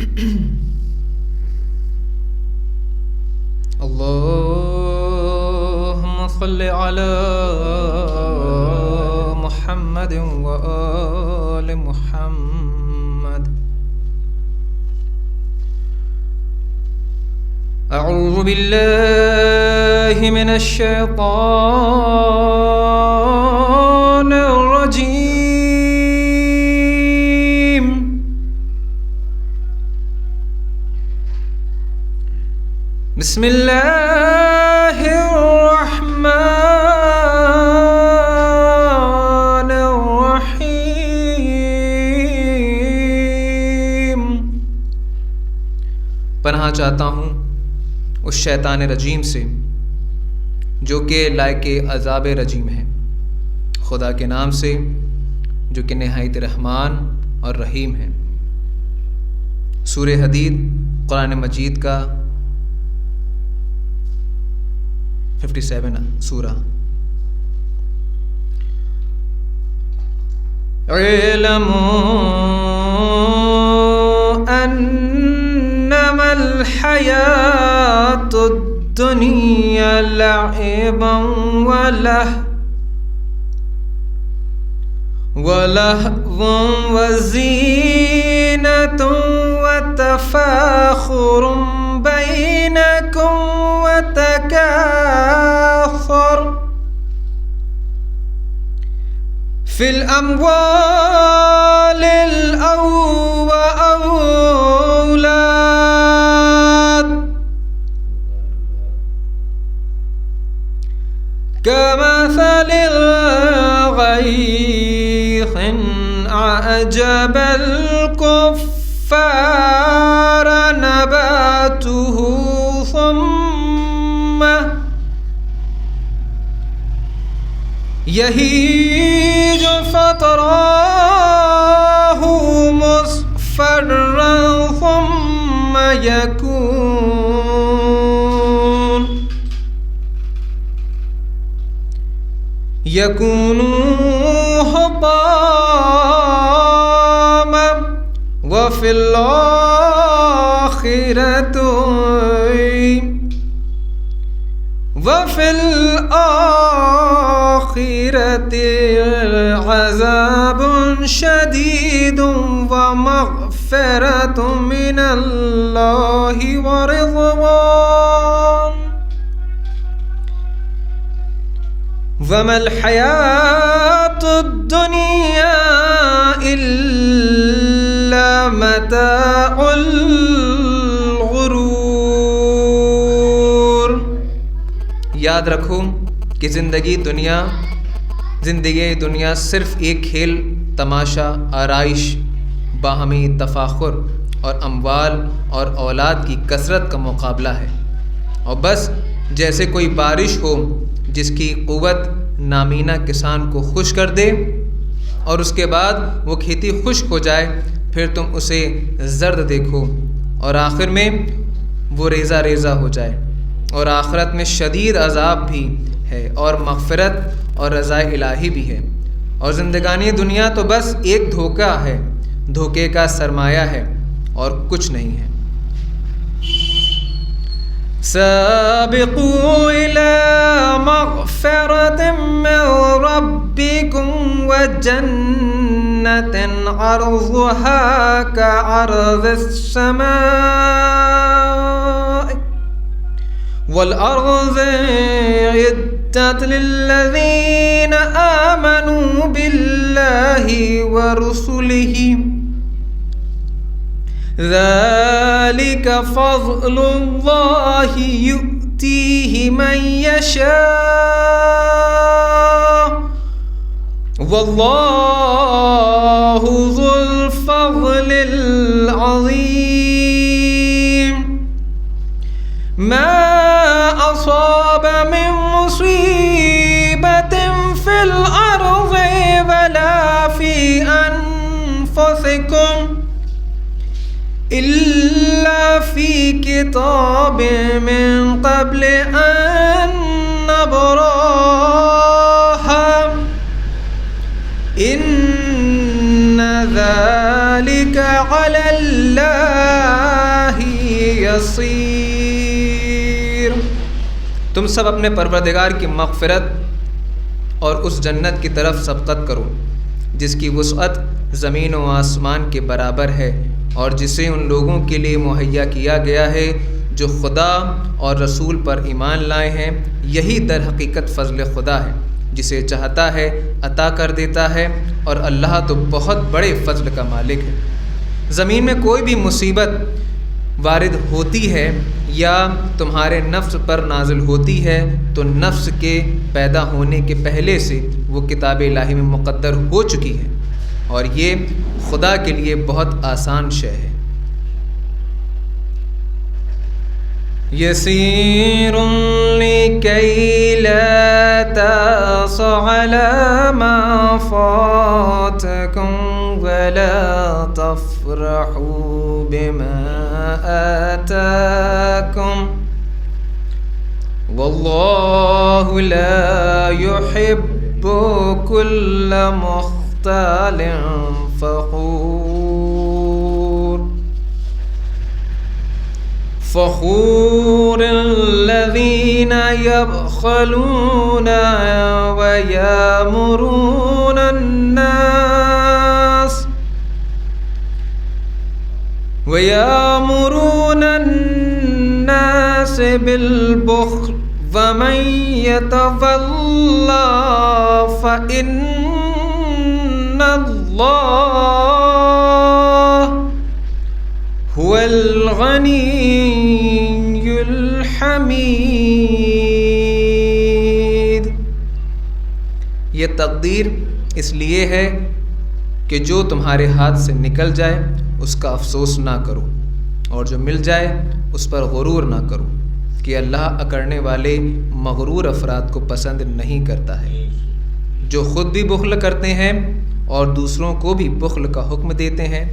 اللهم صل على محمد وآل محمد. أعوذ بالله من الشيطان الرجيم. بسم الله الرحمن الرحيم. پناہ چاہتا ہوں اس شیطان رجیم سے جو کہ لائق عذاب رجیم ہے، خدا کے نام سے جو کہ نہایت رحمان اور رحیم ہے۔ سورہ حدید قرآن مجید کا 57 سورہ۔ اعلموا انما الحیات الدنیا لعبا ولهو وزینة وتفاخر بینکم وتکاثر فی الاموال واولاد كمثل الغيث أعجب الكفار نباته ثم يهيج فتراه مصفرا ثم يكون حطاما وفي الآخرة عذاب شديد ومغفرة من الله ورضوان وما الحياة الدنيا إلا متاع الغرور۔ یاد رکھو کہ زندگی دنیا صرف ایک کھیل تماشا، آرائش، باہمی تفاخر اور اموال اور اولاد کی کثرت کا مقابلہ ہے، اور بس جیسے کوئی بارش ہو جس کی قوت نامینہ کسان کو خوش کر دے اور اس کے بعد وہ کھیتی خشک ہو جائے، پھر تم اسے زرد دیکھو اور آخر میں وہ ریزہ ریزہ ہو جائے، اور آخرت میں شدید عذاب بھی ہے اور مغفرت اور رضا الہی بھی ہے، اور زندگانی دنیا تو بس ایک دھوکہ ہے، دھوکے کا سرمایہ ہے اور کچھ نہیں ہے۔ سابقوا إلى مغفرة من ربكم وجنة عرضها كعرض السماء والأرض أعدت للذين آمنوا بالله ورسله ذلك فضل الله يؤتيه من يشاء والله ذو الفضل العظيم۔ ما أصاب من مصيبة في الأرض ولا في أنفسكم إلا في كتاب من قبل أن نبرأها إن ذلك على الله يسير۔ تم سب اپنے پروردگار کی مغفرت اور اس جنت کی طرف سبقت کرو جس کی وسعت زمین و آسمان کے برابر ہے، اور جسے ان لوگوں کے لیے مہیا کیا گیا ہے جو خدا اور رسول پر ایمان لائے ہیں۔ یہی در حقیقت فضل خدا ہے، جسے چاہتا ہے عطا کر دیتا ہے، اور اللہ تو بہت بڑے فضل کا مالک ہے۔ زمین میں کوئی بھی مصیبت وارد ہوتی ہے یا تمہارے نفس پر نازل ہوتی ہے تو نفس کے پیدا ہونے کے پہلے سے وہ کتاب الہی میں مقدر ہو چکی ہے، اور یہ خدا کے لیے بہت آسان شے ہے۔ يسير لكي لا تأسوا على ما فاتكم ولا تفرحوا بما آتاكم والله لا يحب كل مختال فخور الذين يبخلون ويأمرون الناس بالبخل ومن يتولى فإن الله هو الغني الحمید۔ یہ تقدیر اس لیے ہے کہ جو تمہارے ہاتھ سے نکل جائے اس کا افسوس نہ کرو، اور جو مل جائے اس پر غرور نہ کرو، کہ اللہ اکڑنے والے مغرور افراد کو پسند نہیں کرتا ہے۔ جو خود بھی بخل کرتے ہیں اور دوسروں کو بھی بخل کا حکم دیتے ہیں،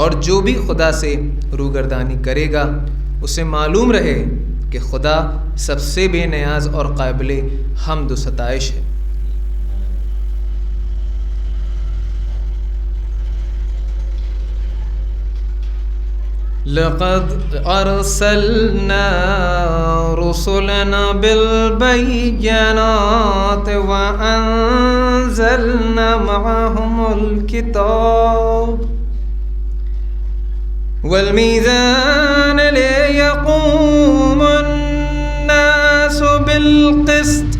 اور جو بھی خدا سے روگردانی کرے گا اسے معلوم رہے کہ خدا سب سے بے نیاز اور قابل حمد و ستائش ہے۔ لقد ارسلنا رسلنا بالبينات وانزلنا معهم الكتاب والميزان ليقوم الناس بالقسط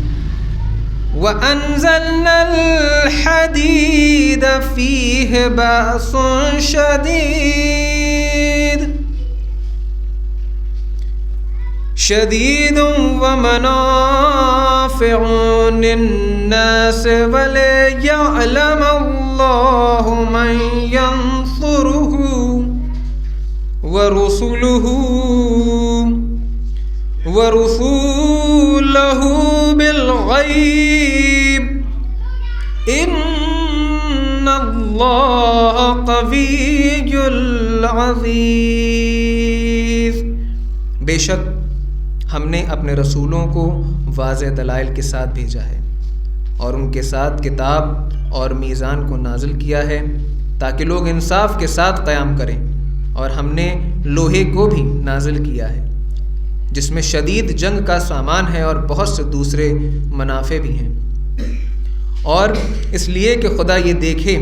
وأنزلنا الحديد فيه بأس شديد ومنافع للناس وليعلم الله من ينصره ورسوله بالغيب إن الله قوي عزيز۔ بے شک ہم نے اپنے رسولوں کو واضح دلائل کے ساتھ بھیجا ہے، اور ان کے ساتھ کتاب اور میزان کو نازل کیا ہے تاکہ لوگ انصاف کے ساتھ قیام کریں، اور ہم نے لوہے کو بھی نازل کیا ہے جس میں شدید جنگ کا سامان ہے اور بہت سے دوسرے منافع بھی ہیں، اور اس لیے کہ خدا یہ دیکھے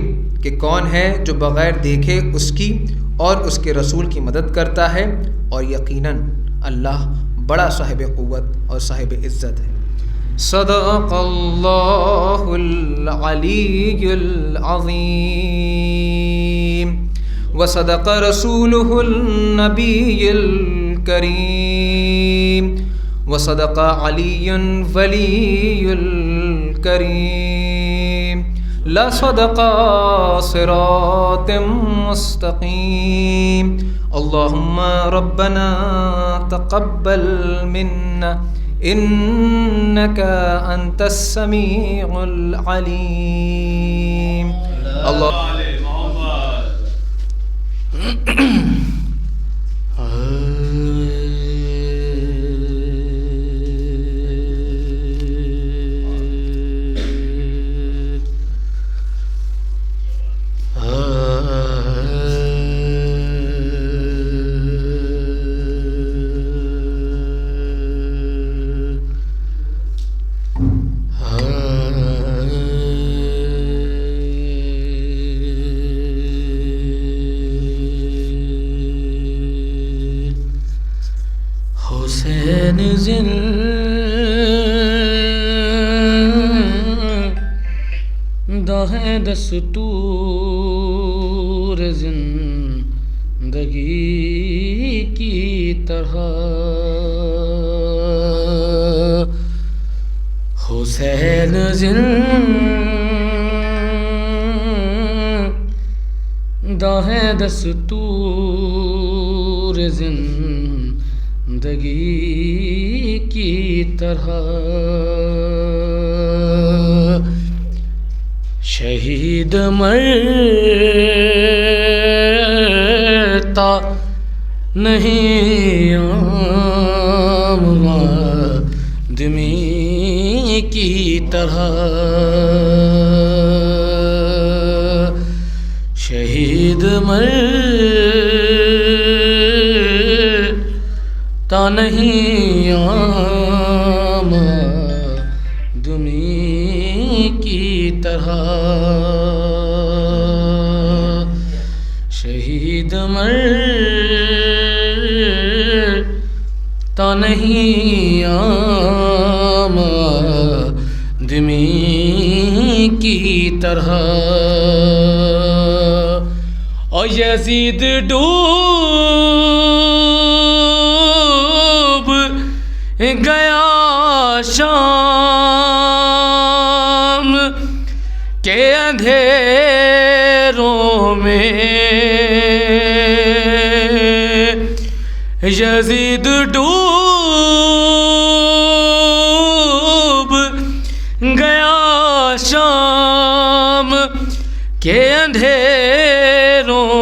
کہ کون ہے جو بغیر دیکھے اس کی اور اس کے رسول کی مدد کرتا ہے، اور یقیناً اللہ بڑا صاحب قوت اور صاحب عزت ہے۔ صدق اللہ العلی العظیم وصدق رسولہ النبی الکریم وصدق علی ولی الکریم لصدق صراط مستقیم۔ اللہم ربنا تقبل منا انك انت السميع العليم۔ اللہ زندہ ہے دستور زندگی کی طرح، حسین زندہ ہے دستور زندگی کی طرح، شہید مرتا نہیں عام آدمی کی طرح، شہید مرتا نہیں عام آدمی کی طرح، شہید مرتا نہیں عام آدمی کی طرح، اور یزید ڈوب گیا شام کے اندھیروں میں، یزید ڈوب گیا شام کے اندھیروں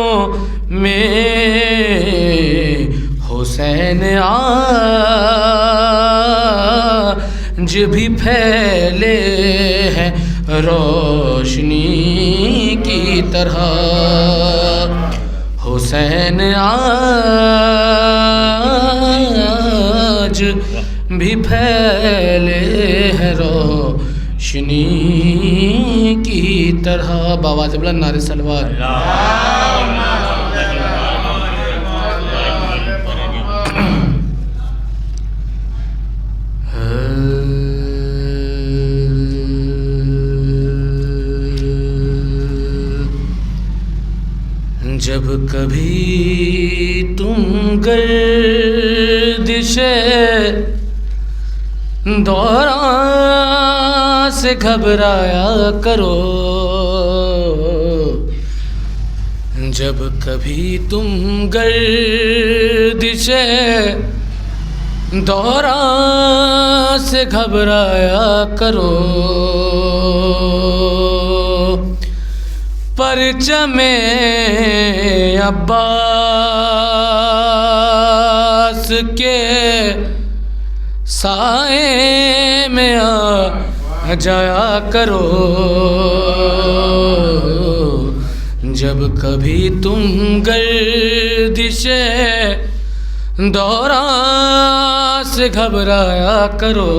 میں، حسین آج بھی پھیلے ہیں روشنی کی طرح، حسین آج بھی پھیلے ہیں روشنی کی طرح، بآواز بلند نعرہ صلوات۔ جب کبھی تم گردش دوران سے گھبرایا کرو، جب کبھی تم گردش دوران سے گھبرایا کرو، پرچم عباس کے سائے میں آ جایا کرو، جب کبھی تم گردش دوران سے گھبرایا کرو،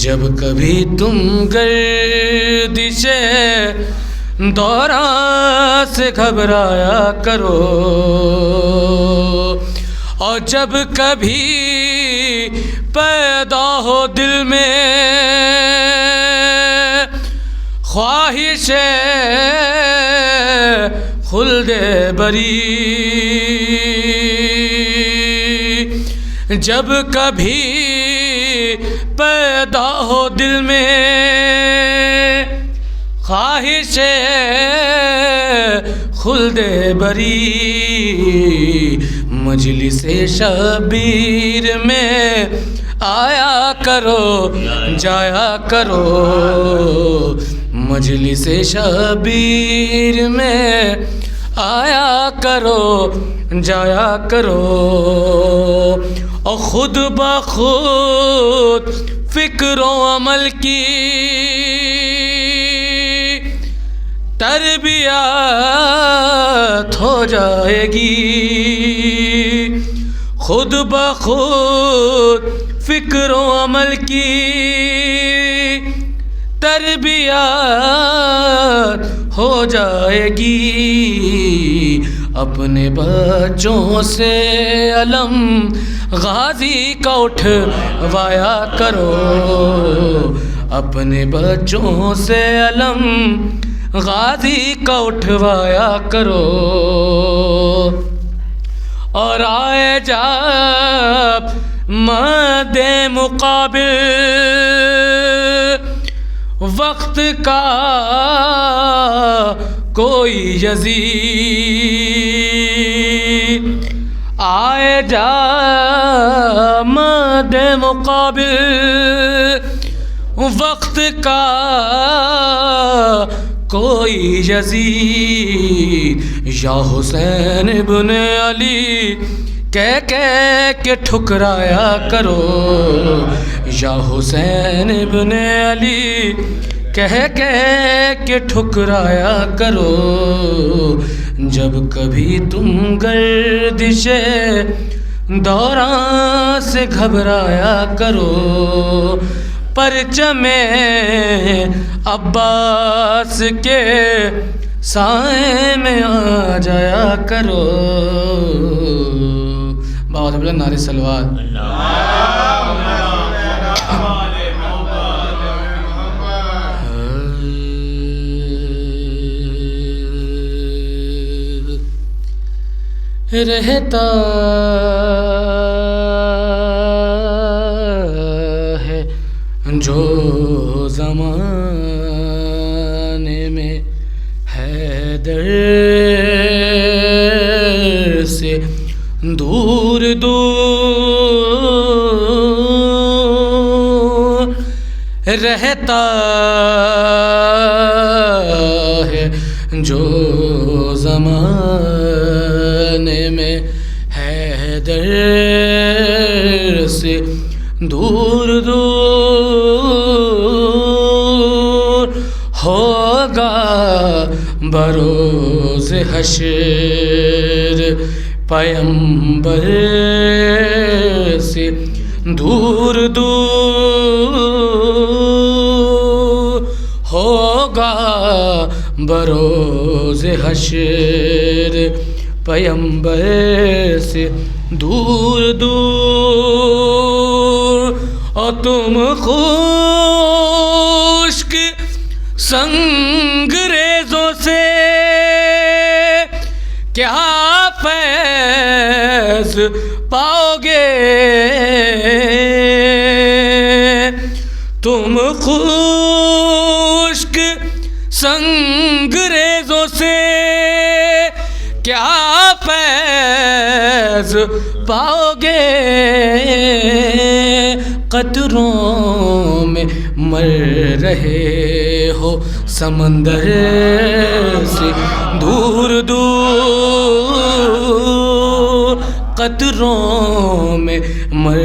جب کبھی تم گردش دوران سے گھبرایا کرو، اور جب کبھی پیدا ہو دل میں خواہش خلد بری، جب کبھی پیدا ہو دل میں خواہش خلد بری، مجلس شبیر میں آیا کرو جایا کرو، مجلس شبیر میں آیا کرو جایا کرو، اور خود بخود فکر و عمل کی تربیت ہو جائے گی، خود بخود فکر و عمل کی تربیت ہو جائے گی، اپنے بچوں سے علم غازی کا اٹھوایا کرو، اپنے بچوں سے علم غازی کا اٹھوایا کرو، اور آئے جب مد مقابل وقت کا کوئی یزید، آئے جب مد مقابل وقت کا کوئی یزید، یا حسین ابن علی کہہ کے ٹھکرایا کرو، یا حسین ابن علی کہہ کے ٹھکرایا کرو، جب کبھی تم گردش دوران سے گھبرایا کرو، پرچم عباس کے سائے میں آ جایا کرو۔ بہت بڑے نعرے صلوات۔ رہتا ہے جو زمانے میں حیدر سے دور دور رہتا ہے، جو زمانے میں حیدر سے دور دور ہوگا بروز حشر پیمبر سے دور دور ہوگا بروز حشر پیمبر سے دور دور، اور تم خشک سنگریزوں سے کیا فیض پاؤ گے، تم خشک سنگریزوں سے کیا فیض پاؤ گے، قطروں میں مر رہے ہو سمندر سے دور دور، قطروں میں مر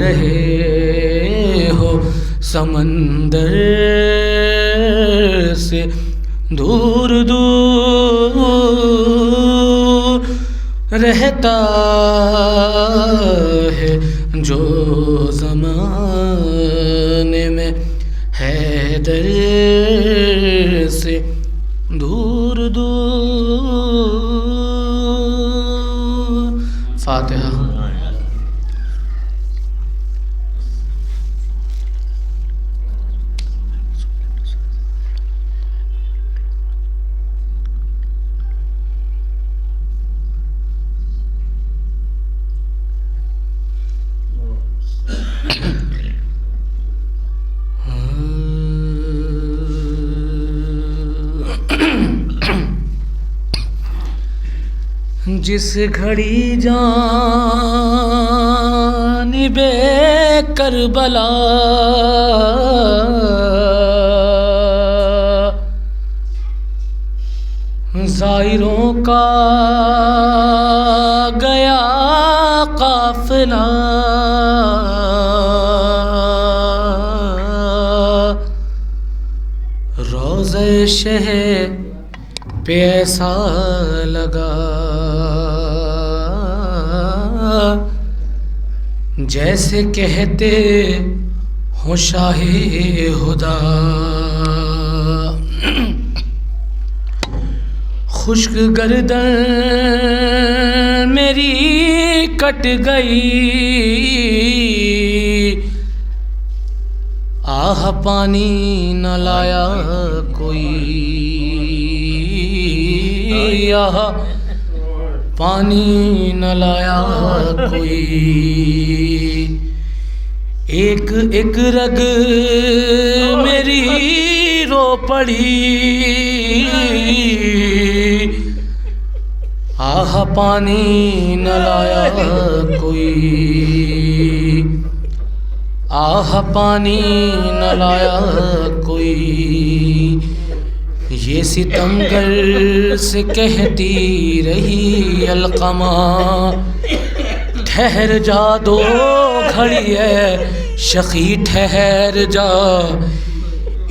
رہے ہو سمندر سے دور دور رہتا ہے، جو زمانے میں حیدر سے دور دور۔ فاتحہ۔ جس گھڑی جانب کربلا زائروں کا گیا قافلہ، روضہ شہر پہ ایسا لگا جیسے کہتے ہوں شاہ خدا، خشک گردن میری کٹ گئی، آہ پانی نہ لایا کوئی، آہ پانی نہ لایا کوئی، ایک ایک رگ میری رو پڑی، آہ پانی نہ لایا کوئی، آہ پانی نہ لایا کوئی، یہ ستمگر سے کہتی رہی علقمہ، ٹھہر جا دو گھڑی ہے شقی ٹھہر جا،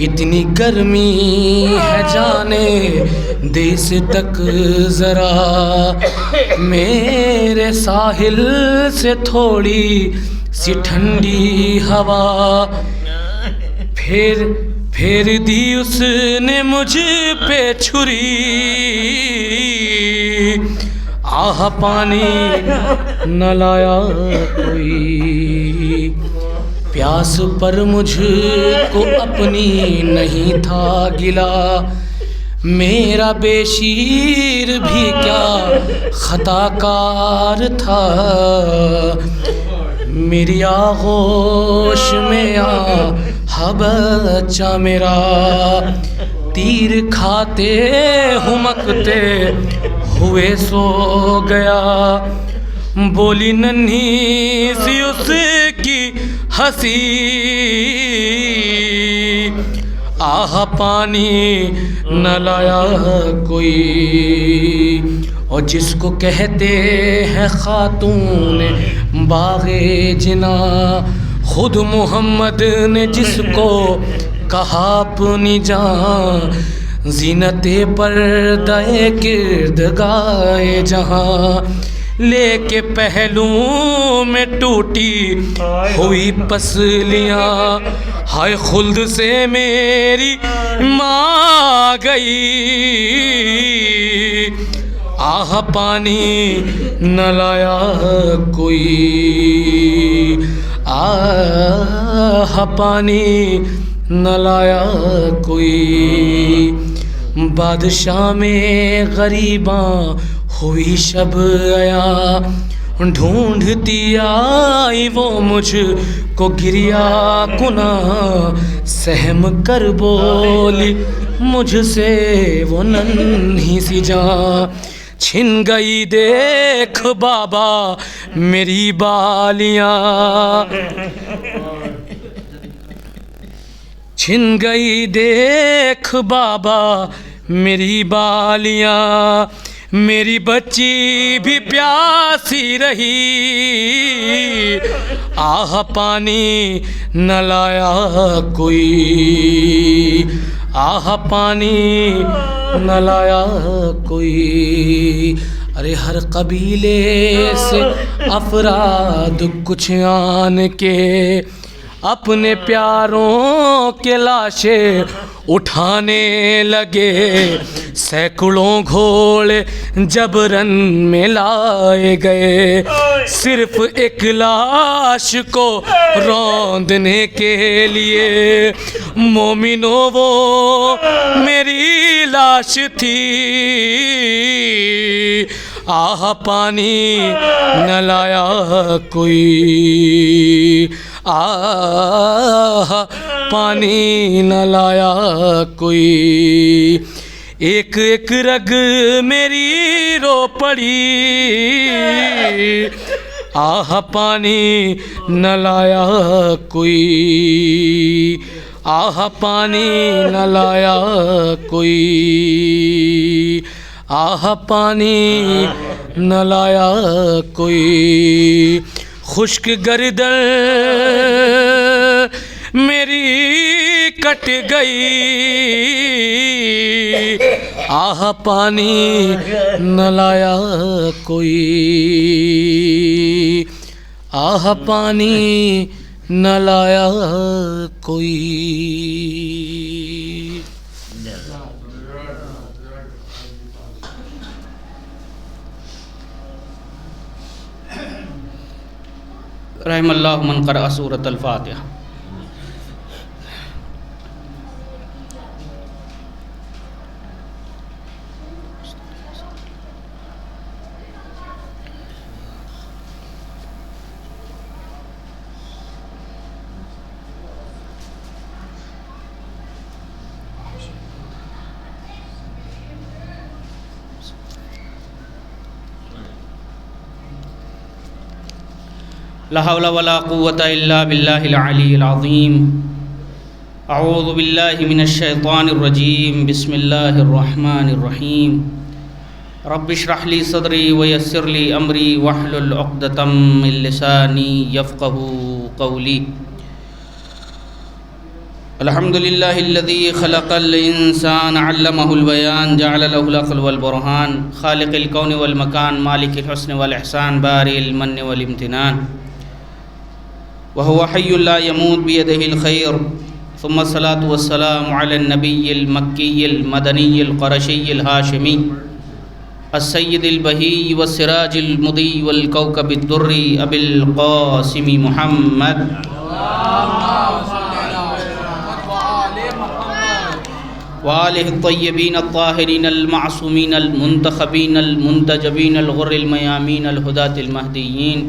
اتنی گرمی ہے جانے دیس تک ذرا، میرے ساحل سے تھوڑی سی ٹھنڈی ہوا، پھیر دی اس نے مجھ پہ چھری، آہ پانی نہ لایا کوئی، پیاس پر مجھ کو اپنی نہیں تھا گلا، میرا بے شیر بھی کیا خطا کار تھا، میری آغوش میں بچہ میرا، تیر کھاتے ہمکتے ہوئے سو گیا، بولی ننھی سی اس کی ہنسی، آہ پانی نہ لایا کوئی، اور جس کو کہتے ہیں خاتون باغ جنا، خود محمد نے جس کو کہا اپنی جان، زینت پردہ کردگاہ جہاں، لے کے پہلو میں ٹوٹی ہوئی پسلیاں، ہائے خلد سے میری ماں گئی، آہ پانی نہ لایا کوئی، آہ پانی نہ لایا کوئی، بادشاہ میں غریباں ہوئی شب آیا، ڈھونڈتی آئی وہ مجھ کو گریا کنا، سہم کر بولی مجھ سے وہ ننھی سی جان، چھن گئی دیکھ بابا میری بالیاں، چھن گئی دیکھ بابا میری بالیاں، میری بچی بھی پیاسی رہی، آہ پانی نہ لایا کوئی، آہ پانی نہ لایا کوئی، ارے ہر قبیلے سے افراد کچھ آن کے اپنے پیاروں کے لاشیں اٹھانے لگے، سینکڑوں گھوڑے جبرن میں لائے گئے، صرف ایک لاش کو روندنے کے لیے، مومنوں وہ میری لاش تھی، آہ پانی نہ لایا کوئی، آہ پانی نہ لایا کوئی، ایک ایک رگ میری رو پڑی، آہ پانی نہ لایا کوئی، آہ پانی نہ لایا کوئی، آہ پانی نہ لایا کوئی، خشک گردن میری کٹ گئی، آہ پانی نہ لایا کوئی، آہ پانی نہ لایا کوئی۔ رحم اللہ من قرأ سورۃ الفاتحہ۔ لا حول ولا قوة الا باللہ العلی العظیم۔ اعوذ باللہ من الشیطان الرجیم، بسم اللہ الرحمن الرحیم۔ رب اشرح لی صدری ویسر لی امری واحلل عقدۃ من لسانی یفقهوا قولی۔ الحمد للہ الذی خلق الانسان علمہ البیان جعل له العقل والبرہان، خالق الکون والمکان، مالک الحسن والاحسان، بارئ المن والامتنان، وهو حي لا يموت بيده الخير، ثم الصلاة والسلام على النبي المكي المدني القرشي الهاشمي السيد البهي والسراج المضي والكوكب الدري أبي القاسم محمد وآله الطيبين الطاهرين المعصومين المنتخبين المنتجبين الغر الميامين الهداة المهديين،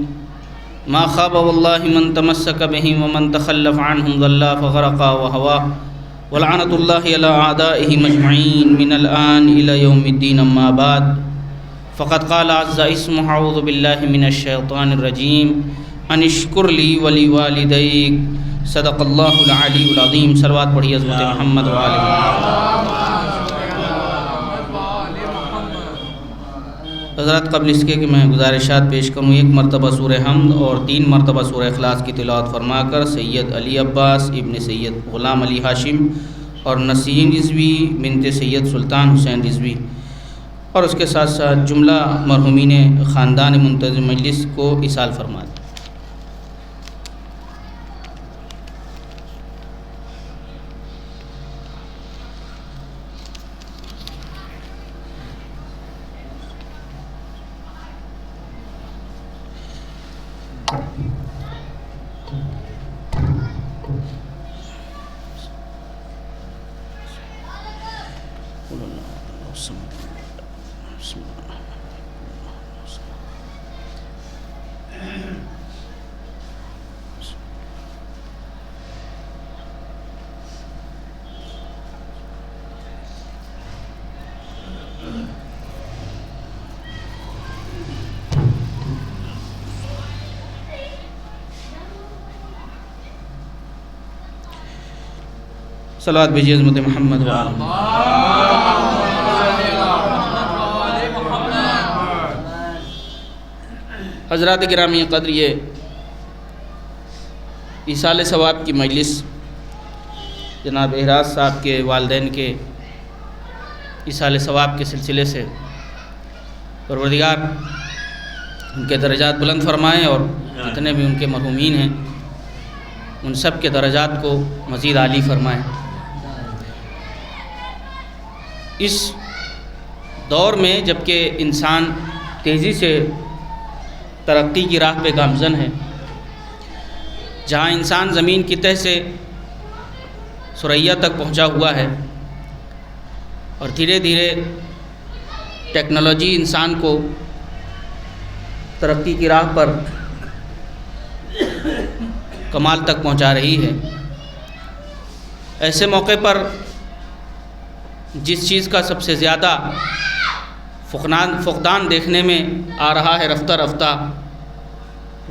ما خاب والله من تمسك بهم ومن تخلف عنهم ضل فغرقا وهوى، ولعنة الله على أعدائهم أجمعين من الآن إلى يوم الدين، أما بعد، فقد قال عز اسمه أعوذ بالله من الشيطان الرجيم أن اشكر لي ولوالديك، صدق الله العلي العظيم۔ صلوات پڑھی عظمت محمد وآلہ محمد۔ حضرات، قبل اس کے کہ میں گزارشات پیش کروں، ایک مرتبہ سورہ حمد اور 3 مرتبہ سورہ اخلاص کی تلاوت فرما کر سید علی عباس ابن سید غلام علی ہاشم اور نسیم رضوی بنت سید سلطان حسین رضوی اور اس کے ساتھ ساتھ جملہ مرحومین خاندان منتظم مجلس کو ایصال فرما دیں۔ صلوات بھیجیے عظمت محمد وآلہ۔ حضرات گرامی قدر، یہ ایصال ثواب کی مجلس جناب احراز صاحب کے والدین کے ایصال ثواب کے سلسلے سے پروردگار ان کے درجات بلند فرمائیں اور جتنے بھی ان کے مرحومین ہیں ان سب کے درجات کو مزید عالی فرمائیں۔ اس دور میں جب کہ انسان تیزی سے ترقی کی راہ پہ گامزن ہے، جہاں انسان زمین کی تہ سے ثریا تک پہنچا ہوا ہے اور دھیرے دھیرے ٹیکنالوجی انسان کو ترقی کی راہ پر کمال تک پہنچا رہی ہے، ایسے موقع پر جس چیز کا سب سے زیادہ فقدان دیکھنے میں آ رہا ہے رفتہ رفتہ،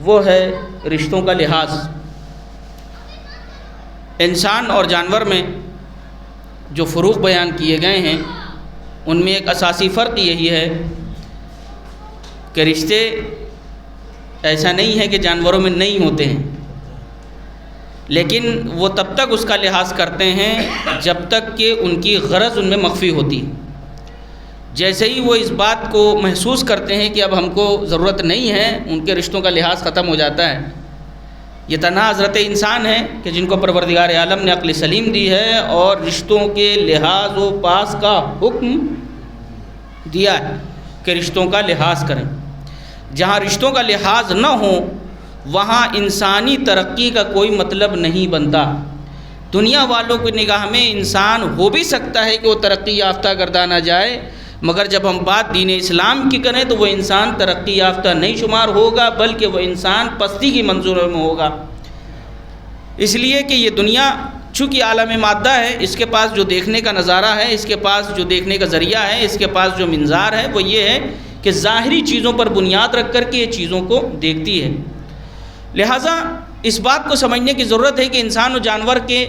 وہ ہے رشتوں کا لحاظ۔ انسان اور جانور میں جو فروق بیان کیے گئے ہیں ان میں ایک اساسی فرق یہی ہے کہ رشتے ایسا نہیں ہے کہ جانوروں میں نہیں ہوتے ہیں، لیکن وہ تب تک اس کا لحاظ کرتے ہیں جب تک کہ ان کی غرض ان میں مخفی ہوتی ہے۔ جیسے ہی وہ اس بات کو محسوس کرتے ہیں کہ اب ہم کو ضرورت نہیں ہے، ان کے رشتوں کا لحاظ ختم ہو جاتا ہے۔ یہ تنہا حضرت انسان ہے کہ جن کو پروردگار عالم نے عقل سلیم دی ہے اور رشتوں کے لحاظ و پاس کا حکم دیا ہے کہ رشتوں کا لحاظ کریں۔ جہاں رشتوں کا لحاظ نہ ہو وہاں انسانی ترقی کا کوئی مطلب نہیں بنتا۔ دنیا والوں کی نگاہ میں انسان ہو بھی سکتا ہے کہ وہ ترقی یافتہ گردانا جائے، مگر جب ہم بات دین اسلام کی کریں تو وہ انسان ترقی یافتہ نہیں شمار ہوگا، بلکہ وہ انسان پستی کی منظور میں ہوگا۔ اس لیے کہ یہ دنیا چونکہ عالم مادہ ہے، اس کے پاس جو دیکھنے کا نظارہ ہے، اس کے پاس جو دیکھنے کا ذریعہ ہے، اس کے پاس جو منظار ہے وہ یہ ہے کہ ظاہری چیزوں پر بنیاد رکھ کر کے یہ چیزوں کو دیکھتی ہے۔ لہٰذا اس بات کو سمجھنے کی ضرورت ہے کہ انسان و جانور کے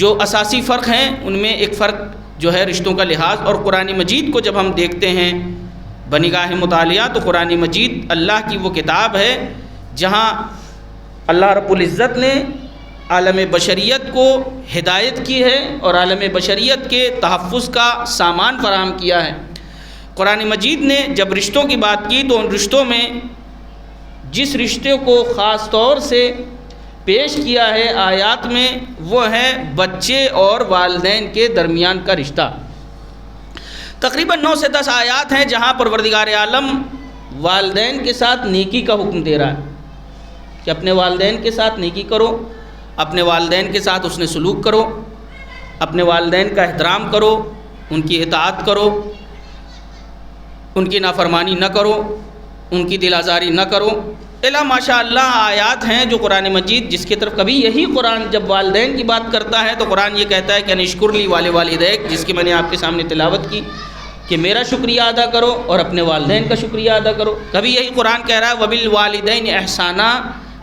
جو اساسی فرق ہیں ان میں ایک فرق جو ہے رشتوں کا لحاظ، اور قرآن مجید کو جب ہم دیکھتے ہیں بنگاہ مطالعہ تو قرآن مجید اللہ کی وہ کتاب ہے جہاں اللہ رب العزت نے عالم بشریت کو ہدایت کی ہے اور عالم بشریت کے تحفظ کا سامان فراہم کیا ہے۔ قرآن مجید نے جب رشتوں کی بات کی تو ان رشتوں میں جس رشتے کو خاص طور سے پیش کیا ہے آیات میں وہ ہے بچے اور والدین کے درمیان کا رشتہ۔ تقریباً 9 سے 10 آیات ہیں جہاں پروردگار عالم والدین کے ساتھ نیکی کا حکم دے رہا ہے کہ اپنے والدین کے ساتھ نیکی کرو، اپنے والدین کے ساتھ اس نے سلوک کرو، اپنے والدین کا احترام کرو، ان کی اطاعت کرو، ان کی نافرمانی نہ کرو، ان کی دل آزاری نہ کرو۔ الا ماشاء اللہ آیات ہیں جو قرآن مجید جس کی طرف کبھی یہی قرآن جب والدین کی بات کرتا ہے تو قرآن یہ کہتا ہے کہ انشکر لی والدیک، جس کی میں نے آپ کے سامنے تلاوت کی کہ میرا شکریہ ادا کرو اور اپنے والدین کا شکریہ ادا کرو۔ کبھی یہی قرآن کہہ رہا ہے وبالوالدین احسانا،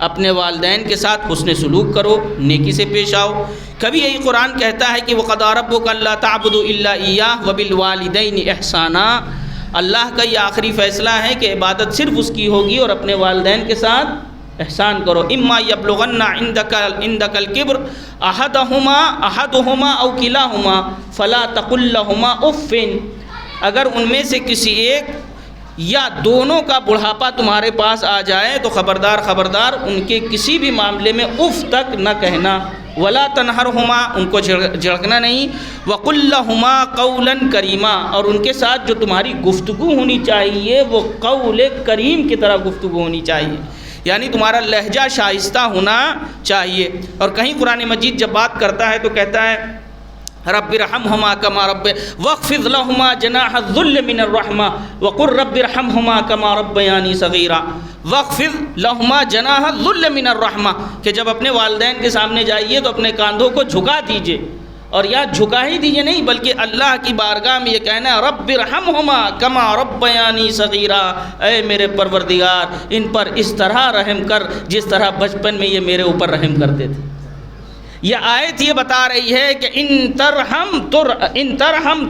اپنے والدین کے ساتھ حسن سلوک کرو، نیکی سے پیش آؤ۔ کبھی یہی قرآن کہتا ہے کہ وَقَضَىٰ رَبُّكَ أَلَّا تَعْبُدُوا إِلَّا إِيَّاهُ وَبِالْوَالِدَيْنِ إِحْسَانًا، اللہ کا یہ آخری فیصلہ ہے کہ عبادت صرف اس کی ہوگی اور اپنے والدین کے ساتھ احسان کرو۔ اما یبلغن عندک الکبر احدہما او کلاہما فلا تقل لہما اف، اگر ان میں سے کسی ایک یا دونوں کا بڑھاپا تمہارے پاس آ جائے تو خبردار ان کے کسی بھی معاملے میں اف تک نہ کہنا، ولا تنہرہما، ان کو جھڑکنا نہیں، وقل لہما قولا کریما، اور ان کے ساتھ جو تمہاری گفتگو ہونی چاہیے وہ قول کریم کی طرح گفتگو ہونی چاہیے، یعنی تمہارا لہجہ شائستہ ہونا چاہیے۔ اور کہیں قرآن مجید جب بات کرتا ہے تو کہتا ہے رب ارحمہما کما رب واخفض لہما جناح الذل من الرحمہ وقل رب ارحمہما کما ربیانی صغیرا، واخفض لہما جناح الذل من الرحمہ، کہ جب اپنے والدین کے سامنے جائیے تو اپنے کاندھوں کو جھکا دیجئے، اور یا جھکا ہی دیجئے نہیں بلکہ اللہ کی بارگاہ میں یہ کہنا ہے رب ارحمہما کما ربیانی صغیرا، اے میرے پروردگار ان پر اس طرح رحم کر جس طرح بچپن میں یہ میرے اوپر رحم کرتے تھے۔ یہ آیت یہ بتا رہی ہے کہ ان ترحم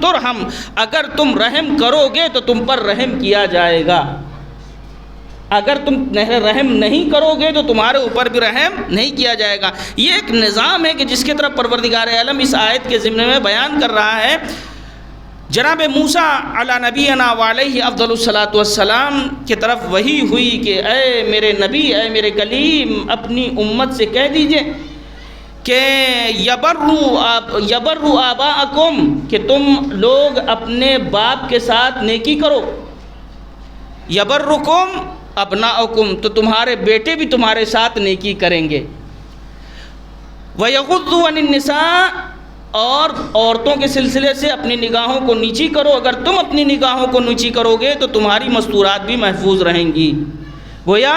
ترحم، اگر تم رحم کرو گے تو تم پر رحم کیا جائے گا، اگر تم رحم نہیں کرو گے تو تمہارے اوپر بھی رحم نہیں کیا جائے گا۔ یہ ایک نظام ہے کہ جس کی طرف پروردگار عالم اس آیت کے ضمن میں بیان کر رہا ہے۔ جناب موسیٰ علی نبینا وعلیہ افضل الصلاۃ والسلام کی طرف وحی ہوئی کہ اے میرے نبی، اے میرے کلیم، اپنی امت سے کہہ دیجئے کہ یبروا آباءکم، کہ تم لوگ اپنے باپ کے ساتھ نیکی کرو، یبرکم ابناؤکم، تو تمہارے بیٹے بھی تمہارے ساتھ نیکی کریں گے، وَيَغُضُّوا عَنِ النِّسَاءِ، اور عورتوں کے سلسلے سے اپنی نگاہوں کو نیچی کرو، اگر تم اپنی نگاہوں کو نیچی کرو گے تو تمہاری مستورات بھی محفوظ رہیں گی۔ گویا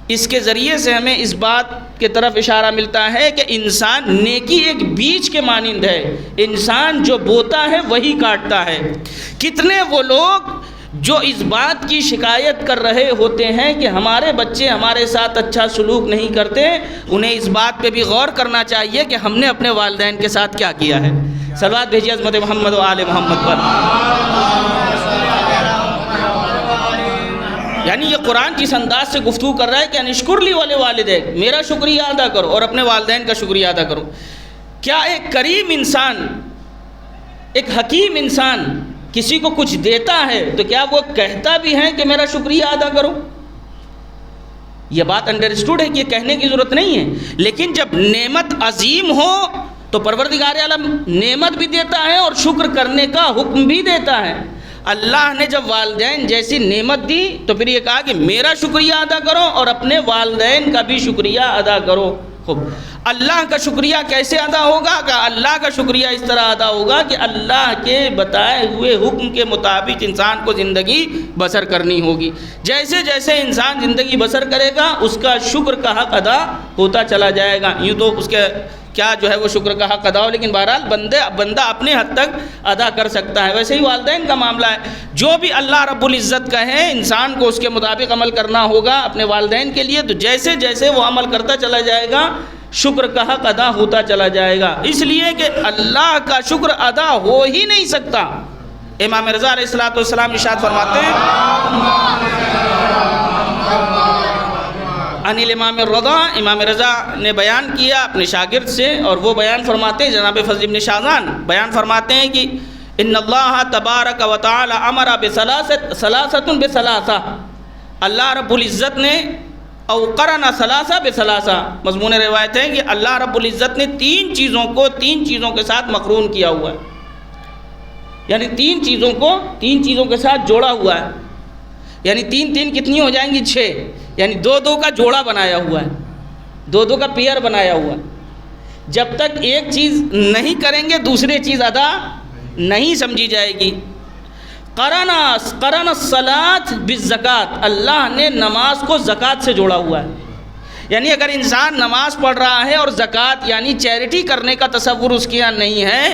اس کے ذریعے سے ہمیں اس بات کی طرف اشارہ ملتا ہے کہ انسان نیکی ایک بیج کے مانند ہے، انسان جو بوتا ہے وہی کاٹتا ہے۔ کتنے وہ لوگ جو اس بات کی شکایت کر رہے ہوتے ہیں کہ ہمارے بچے ہمارے ساتھ اچھا سلوک نہیں کرتے، انہیں اس بات پہ بھی غور کرنا چاہیے کہ ہم نے اپنے والدین کے ساتھ کیا کیا ہے۔ صلوات بھیجیے عظمت محمد و آل محمد پر۔ یعنی یہ قرآن جس انداز سے گفتگو کر رہا ہے کہ انشکر لی والدیک، میرا شکریہ ادا کرو اور اپنے والدین کا شکریہ ادا کرو۔ کیا ایک کریم انسان، ایک حکیم انسان کسی کو کچھ دیتا ہے تو کیا وہ کہتا بھی ہے کہ میرا شکریہ ادا کرو؟ یہ بات انڈرسٹوڈ ہے کہ یہ کہنے کی ضرورت نہیں ہے، لیکن جب نعمت عظیم ہو تو پروردگار عالم نعمت بھی دیتا ہے اور شکر کرنے کا حکم بھی دیتا ہے۔ اللہ نے جب والدین جیسی نعمت دی تو پھر یہ کہا کہ میرا شکریہ ادا کرو اور اپنے والدین کا بھی شکریہ ادا کرو. خوب، اللہ کا شکریہ کیسے ادا ہوگا؟ کہ اللہ کا شکریہ اس طرح ادا ہوگا کہ اللہ کے بتائے ہوئے حکم کے مطابق انسان کو زندگی بسر کرنی ہوگی. جیسے جیسے انسان زندگی بسر کرے گا اس کا شکر کا حق ادا ہوتا چلا جائے گا. یوں تو اس کے کیا جو ہے وہ شکر کا حق ادا ہو، لیکن بہرحال بندہ اپنے حد تک ادا کر سکتا ہے. ویسے ہی والدین کا معاملہ ہے، جو بھی اللہ رب العزت کہے انسان کو اس کے مطابق عمل کرنا ہوگا اپنے والدین کے لیے. تو جیسے جیسے وہ عمل کرتا چلا جائے گا شکر کا حق ادا ہوتا چلا جائے گا، اس لیے کہ اللہ کا شکر ادا ہو ہی نہیں سکتا. امام رضا علیہ السلام ارشاد فرماتے ہیں عن الامام الرضا، امام رضا نے بیان کیا اپنے شاگرد سے، اور وہ بیان فرماتے ہیں جناب فضل ابن شاذان بیان فرماتے ہیں کہ ان اللہ تبارک و تعالی امر بثلاثۃ بثلاثہ، اللہ رب العزت نے او قرن ثلاثہ بثلاثہ، مضمون روایت ہے کہ اللہ رب العزت نے تین چیزوں کے ساتھ مقرون کیا ہوا ہے، یعنی تین چیزوں کے ساتھ جوڑا ہوا ہے. یعنی تین کتنی ہو جائیں گی؟ 6، یعنی دو کا جوڑا بنایا ہوا ہے، دو کا پیئر بنایا ہوا ہے. جب تک ایک چیز نہیں کریں گے دوسری چیز ادا نہیں سمجھی جائے گی. قرن الصلاۃ بالزکوٰۃ، اللہ نے نماز کو زکوٰۃ سے جوڑا ہوا ہے. یعنی اگر انسان نماز پڑھ رہا ہے اور زکوٰۃ یعنی چیریٹی کرنے کا تصور اس کے یہاں نہیں ہے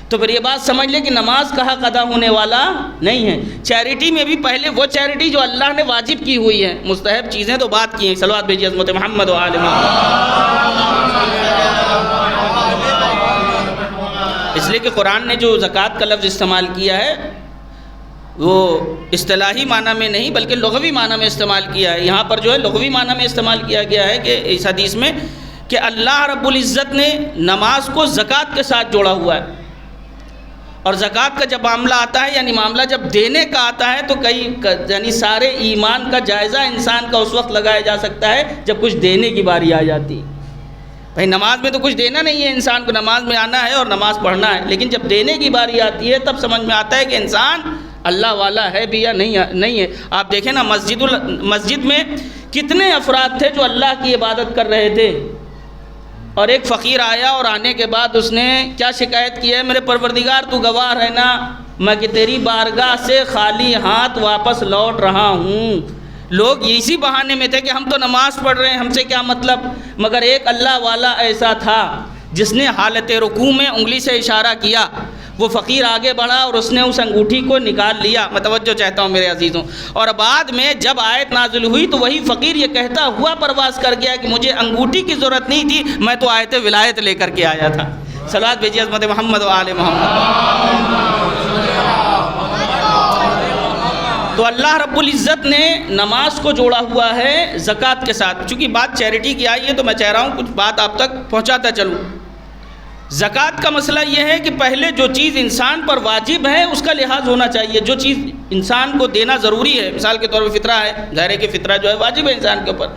تو پھر یہ بات سمجھ لے کہ نماز کا حق ادا ہونے والا نہیں ہے. چیریٹی میں بھی پہلے وہ چیریٹی جو اللہ نے واجب کی ہوئی ہے، مستحب چیزیں تو بات کی ہیں. صلوات بھیجیے عظمت محمد و آل محمد. اس لیے کہ قرآن نے جو زکوٰۃ کا لفظ استعمال کیا ہے وہ اصطلاحی معنی میں نہیں بلکہ لغوی معنی میں استعمال کیا ہے. یہاں پر جو ہے لغوی معنی میں استعمال کیا گیا ہے کہ اس حدیث میں کہ اللہ رب العزت نے نماز کو زکوٰۃ کے ساتھ جوڑا ہوا ہے. اور زکوٰۃ کا جب معاملہ آتا ہے یعنی معاملہ جب دینے کا آتا ہے تو یعنی سارے ایمان کا جائزہ انسان کا اس وقت لگایا جا سکتا ہے جب کچھ دینے کی باری آ جاتی ہے. بھائی نماز میں تو کچھ دینا نہیں ہے انسان کو، نماز میں آنا ہے اور نماز پڑھنا ہے، لیکن جب دینے کی باری آتی ہے تب سمجھ میں آتا ہے کہ انسان اللہ والا ہے بھی یا نہیں ہے. آپ دیکھیں نا مسجد میں کتنے افراد تھے جو اللہ کی عبادت کر رہے تھے، اور ایک فقیر آیا اور آنے کے بعد اس نے کیا شکایت کی ہے؟ میرے پروردگار تو گواہ ہے نا میں کہ تیری بارگاہ سے خالی ہاتھ واپس لوٹ رہا ہوں. لوگ اسی بہانے میں تھے کہ ہم تو نماز پڑھ رہے ہیں، ہم سے کیا مطلب. مگر ایک اللہ والا ایسا تھا جس نے حالت رکوع میں انگلی سے اشارہ کیا. وہ فقیر آگے بڑھا اور اس نے اس انگوٹھی کو نکال لیا. میں توجہ چاہتا ہوں میرے عزیزوں. اور بعد میں جب آیت نازل ہوئی تو وہی فقیر یہ کہتا ہوا پرواز کر گیا کہ مجھے انگوٹھی کی ضرورت نہیں تھی، میں تو آیت ولایت لے کر کے آیا تھا. صلوات بھیجیے عظمت محمد و آل محمد. تو اللہ رب العزت نے نماز کو جوڑا ہوا ہے زکوٰۃ کے ساتھ. چونکہ بات چیریٹی کی آئی ہے تو میں چاہ رہا ہوں کچھ بات آپ تک پہنچاتا چلوں. زکوٰۃ کا مسئلہ یہ ہے کہ پہلے جو چیز انسان پر واجب ہے اس کا لحاظ ہونا چاہیے. جو چیز انسان کو دینا ضروری ہے، مثال کے طور پر فطرہ ہے، ظاہر ہے کہ فطرہ جو ہے واجب ہے انسان کے اوپر.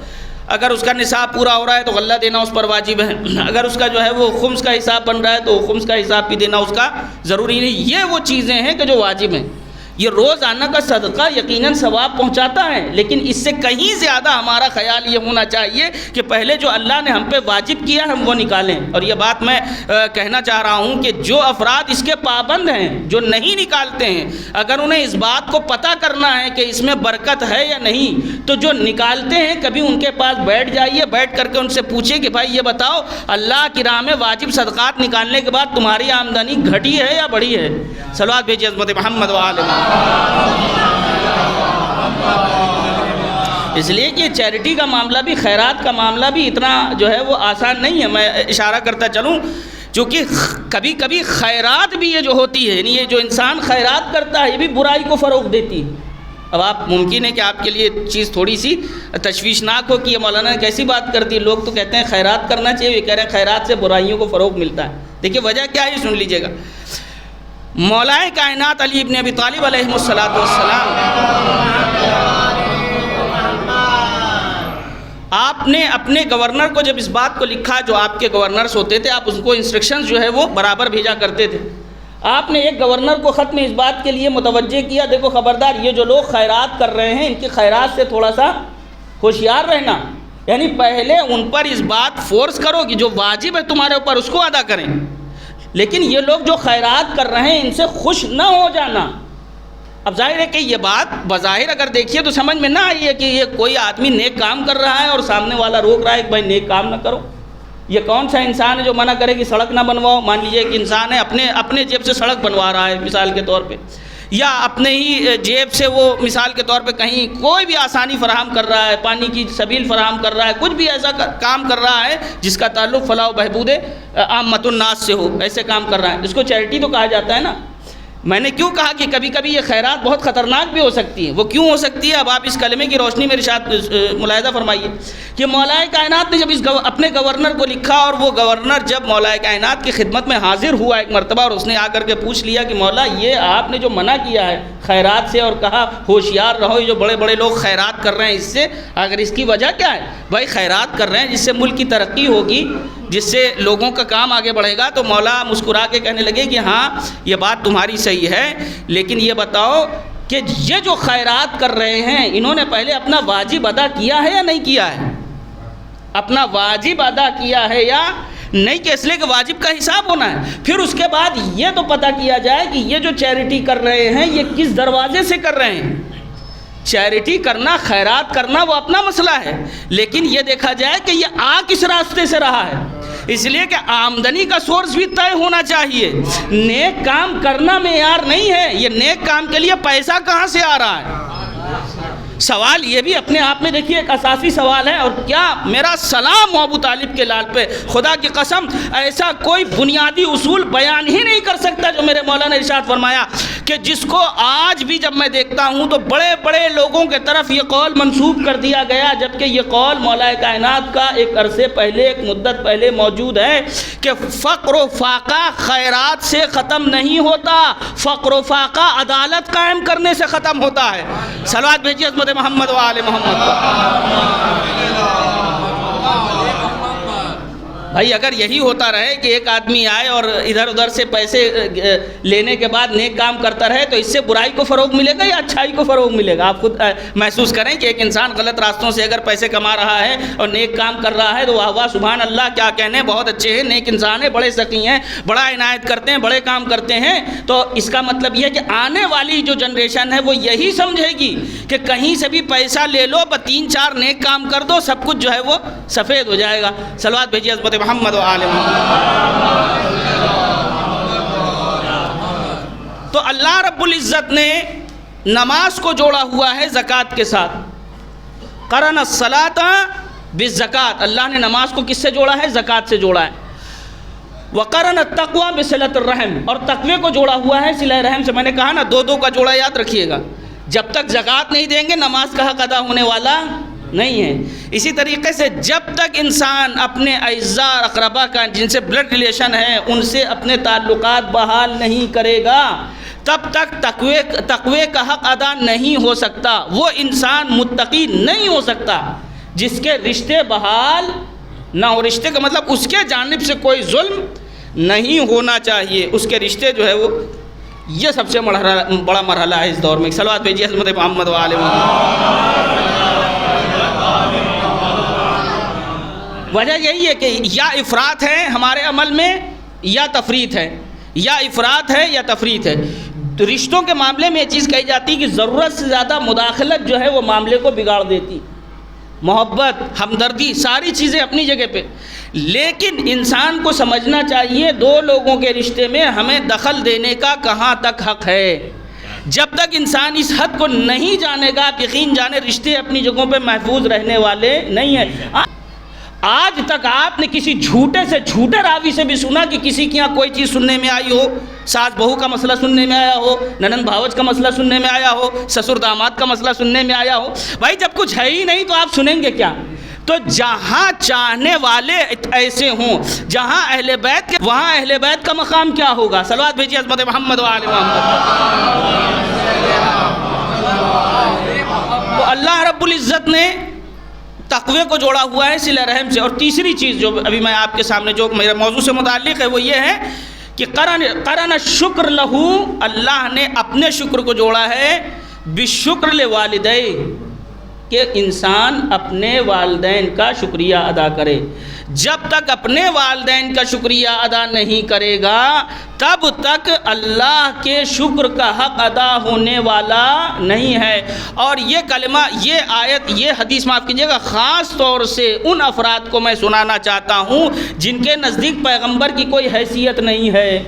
اگر اس کا نصاب پورا ہو رہا ہے تو غلہ دینا اس پر واجب ہے. اگر اس کا جو ہے وہ خمس کا حساب بن رہا ہے تو خمس کا حساب بھی دینا اس کا ضروری نہیں. یہ وہ چیزیں ہیں کہ جو واجب ہیں. یہ روزانہ کا صدقہ یقیناً ثواب پہنچاتا ہے، لیکن اس سے کہیں زیادہ ہمارا خیال یہ ہونا چاہیے کہ پہلے جو اللہ نے ہم پہ واجب کیا ہم وہ نکالیں. اور یہ بات میں کہنا چاہ رہا ہوں کہ جو افراد اس کے پابند ہیں، جو نہیں نکالتے ہیں، اگر انہیں اس بات کو پتہ کرنا ہے کہ اس میں برکت ہے یا نہیں تو جو نکالتے ہیں کبھی ان کے پاس بیٹھ جائیے، بیٹھ کر کے ان سے پوچھیں کہ بھائی یہ بتاؤ اللہ کی راہ میں واجب صدقات نکالنے کے بعد تمہاری آمدنی گھٹی ہے یا بڑھی ہے؟ صلوات بھیجیے عظمت محمد و آل محمد. اس لیے کہ چیریٹی کا معاملہ بھی، خیرات کا معاملہ بھی اتنا جو ہے وہ آسان نہیں ہے. میں اشارہ کرتا چلوں چونکہ کبھی کبھی خیرات بھی یہ جو ہوتی ہے، یعنی یہ جو انسان خیرات کرتا ہے یہ بھی برائی کو فروغ دیتی ہے. اب آپ ممکن ہے کہ آپ کے لیے چیز تھوڑی سی تشویشناک ہو کہ یہ مولانا نے کیسی بات کر دی. لوگ تو کہتے ہیں خیرات کرنا چاہیے، یہ کہہ رہے ہیں خیرات سے برائیوں کو فروغ ملتا ہے. دیکھیے وجہ کیا ہے سن لیجیے گا. مولائے کائنات علی ابن ابی طالب علیہ الصلوۃ والسلام آپ نے اپنے گورنر کو جب اس بات کو لکھا، جو آپ کے گورنرز ہوتے تھے آپ ان کو انسٹرکشنز جو ہے وہ برابر بھیجا کرتے تھے. آپ نے ایک گورنر کو خط میں اس بات کے لیے متوجہ کیا، دیکھو خبردار یہ جو لوگ خیرات کر رہے ہیں ان کی خیرات سے تھوڑا سا ہوشیار رہنا، یعنی پہلے ان پر اس بات فورس کرو کہ جو واجب ہے تمہارے اوپر اس کو ادا کریں، لیکن یہ لوگ جو خیرات کر رہے ہیں ان سے خوش نہ ہو جانا۔ اب ظاہر ہے کہ یہ بات بظاہر اگر دیکھیے تو سمجھ میں نہ آئی ہے کہ یہ کوئی آدمی نیک کام کر رہا ہے اور سامنے والا روک رہا ہے کہ بھائی نیک کام نہ کرو۔ یہ کون سا انسان ہے جو منع کرے کہ سڑک نہ بنواؤ؟ مان لیجیے کہ انسان ہے اپنے جیب سے سڑک بنوا رہا ہے مثال کے طور پہ، یا اپنے ہی جیب سے وہ مثال کے طور پہ کہیں کوئی بھی آسانی فراہم کر رہا ہے، پانی کی سبیل فراہم کر رہا ہے، کچھ بھی ایسا کام کر رہا ہے جس کا تعلق فلاح و بہبود عامۃ الناس سے ہو، ایسے کام کر رہا ہے، اس کو چیریٹی تو کہا جاتا ہے نا۔ میں نے کیوں کہا کہ کبھی کبھی یہ خیرات بہت خطرناک بھی ہو سکتی ہے؟ وہ کیوں ہو سکتی ہے؟ اب آپ اس کلمے کی روشنی میں ارشاد ملاحظہ فرمائیے کہ مولا کائنات نے جب اپنے گورنر کو لکھا، اور وہ گورنر جب مولا کائنات کی خدمت میں حاضر ہوا ایک مرتبہ اور اس نے آ کر کے پوچھ لیا کہ مولا یہ آپ نے جو منع کیا ہے خیرات سے اور کہا ہوشیار رہو، یہ جو بڑے بڑے لوگ خیرات کر رہے ہیں اس سے، اگر اس کی وجہ کیا ہے؟ بھائی خیرات کر رہے ہیں جس سے ملک کی ترقی ہوگی، جس سے لوگوں کا کام آگے بڑھے گا۔ تو مولا مسکرا کے کہنے لگے کہ ہاں یہ بات تمہاری صحیح ہے، لیکن یہ بتاؤ کہ یہ جو خیرات کر رہے ہیں انہوں نے پہلے اپنا واجب ادا کیا ہے یا نہیں کیا ہے؟ اپنا واجب ادا کیا ہے یا نہیں؟ کہ اس لیے کہ واجب کا حساب ہونا ہے۔ پھر اس کے بعد یہ تو پتہ کیا جائے کہ یہ جو چیریٹی کر رہے ہیں یہ کس دروازے سے کر رہے ہیں۔ چیریٹی کرنا، خیرات کرنا وہ اپنا مسئلہ ہے، لیکن یہ دیکھا جائے کہ یہ آ کس راستے سے رہا ہے۔ اس لیے کہ آمدنی کا سورس بھی طے ہونا چاہیے۔ نیک کام کرنا معیار نہیں ہے، یہ نیک کام کے لیے پیسہ کہاں سے آ رہا ہے؟ سوال یہ بھی اپنے آپ میں دیکھیے ایک اساسی سوال ہے۔ اور کیا میرا سلام ابو طالب کے لال پہ، خدا کی قسم ایسا کوئی بنیادی اصول بیان ہی نہیں کر سکتا جو میرے مولا نے ارشاد فرمایا کہ جس کو آج بھی جب میں دیکھتا ہوں تو بڑے بڑے لوگوں کے طرف یہ قول منسوب کر دیا گیا، جبکہ یہ قول مولا کائنات کا ایک عرصے پہلے، ایک مدت پہلے موجود ہے کہ فقر و فاقہ خیرات سے ختم نہیں ہوتا، فقر و فاقہ عدالت قائم کرنے سے ختم ہوتا ہے۔ صلوات بھیجیے حضرت محمد و آل محمد۔ بھائی اگر یہی ہوتا رہے کہ ایک آدمی آئے اور ادھر ادھر سے پیسے لینے کے بعد نیک کام کرتا رہے تو اس سے برائی کو فروغ ملے گا یا اچھائی کو فروغ ملے گا؟ آپ خود محسوس کریں کہ ایک انسان غلط راستوں سے اگر پیسے کما رہا ہے اور نیک کام کر رہا ہے تو واہ واہ سبحان اللہ، کیا کہنے، بہت اچھے ہیں، نیک انسان ہیں، بڑے سخی ہیں، بڑا عنایت کرتے ہیں، بڑے کام کرتے ہیں۔ تو اس کا مطلب یہ کہ آنے والی جو جنریشن ہے وہ یہی سمجھے گی کہ کہیں سے بھی پیسہ لے لو، بس 3-4 نیک کام کر دو، سب کچھ جو ہے وہ سفید ہو جائے گا۔ صلوات بھیجیے حضرت محمد و آل محمد۔ تو اللہ رب العزت نے نماز کو جوڑا ہوا ہے زکوٰۃ کے ساتھ۔ قرن الصلاۃ بالزکوٰۃ، اللہ نے نماز کو کس سے جوڑا ہے؟ زکوٰۃ سے جوڑا ہے۔ وقرن التقویٰ بصلۃ الرحم، اور تقوی کو جوڑا ہوا ہے صلہ رحم سے۔ میں نے کہا نا 2 کا جوڑا یاد رکھیے گا، جب تک زکوٰۃ نہیں دیں گے نماز کا حق ادا ہونے والا نہیں ہے۔ اسی طریقے سے جب تک انسان اپنے اعزاء اقربا کا، جن سے بلڈ ریلیشن ہے، ان سے اپنے تعلقات بحال نہیں کرے گا تب تک تقوی کا حق ادا نہیں ہو سکتا۔ وہ انسان متقی نہیں ہو سکتا جس کے رشتے بحال نہ ہو۔ رشتے کا مطلب اس کے جانب سے کوئی ظلم نہیں ہونا چاہیے، اس کے رشتے جو ہے وہ، یہ سب سے بڑا مرحلہ ہے اس دور میں۔ صلوات بھیجیے حضرت محمد و آل محمد۔ وجہ یہی ہے کہ یا افراط ہے ہمارے عمل میں یا تفریط ہے، یا افراط ہے یا تفریط ہے۔ تو رشتوں کے معاملے میں یہ چیز کہی جاتی ہے کہ ضرورت سے زیادہ مداخلت جو ہے وہ معاملے کو بگاڑ دیتی۔ محبت، ہمدردی، ساری چیزیں اپنی جگہ پہ، لیکن انسان کو سمجھنا چاہیے 2 لوگوں کے رشتے میں ہمیں دخل دینے کا کہاں تک حق ہے۔ جب تک انسان اس حد کو نہیں جانے گا، آپ یقین جانے رشتے اپنی جگہوں پہ محفوظ رہنے والے نہیں ہیں۔ آج تک آپ نے کسی جھوٹے سے جھوٹے راوی سے بھی سنا کہ کسی کے یہاں کوئی چیز سننے میں آئی ہو، ساس بہو کا مسئلہ سننے میں آیا ہو، ننند بھاوج کا مسئلہ سننے میں آیا ہو، سسر داماد کا مسئلہ سننے میں آیا ہو؟ بھائی جب کچھ ہے ہی نہیں تو آپ سنیں گے کیا؟ تو جہاں چاہنے والے ایسے ہوں، جہاں اہل بیت کے، وہاں اہل بیت کا مقام کیا ہوگا؟ صلوات بھیجیے حضرت محمد و آل محمد۔ تو اللہ رب العزت نے تقوی کو جوڑا ہوا ہے صلہ رحم سے۔ اور تیسری چیز جو ابھی میں آپ کے سامنے جو میرے موضوع سے متعلق ہے وہ یہ ہے کہ قرن شکر لہو، اللہ نے اپنے شکر کو جوڑا ہے بشکر لوالدی، کہ انسان اپنے والدین کا شکریہ ادا کرے۔ جب تک اپنے والدین کا شکریہ ادا نہیں کرے گا تب تک اللہ کے شکر کا حق ادا ہونے والا نہیں ہے۔ اور یہ کلمہ، یہ آیت، یہ حدیث معاف کیجیے گا، خاص طور سے ان افراد کو میں سنانا چاہتا ہوں جن کے نزدیک پیغمبر کی کوئی حیثیت نہیں ہے۔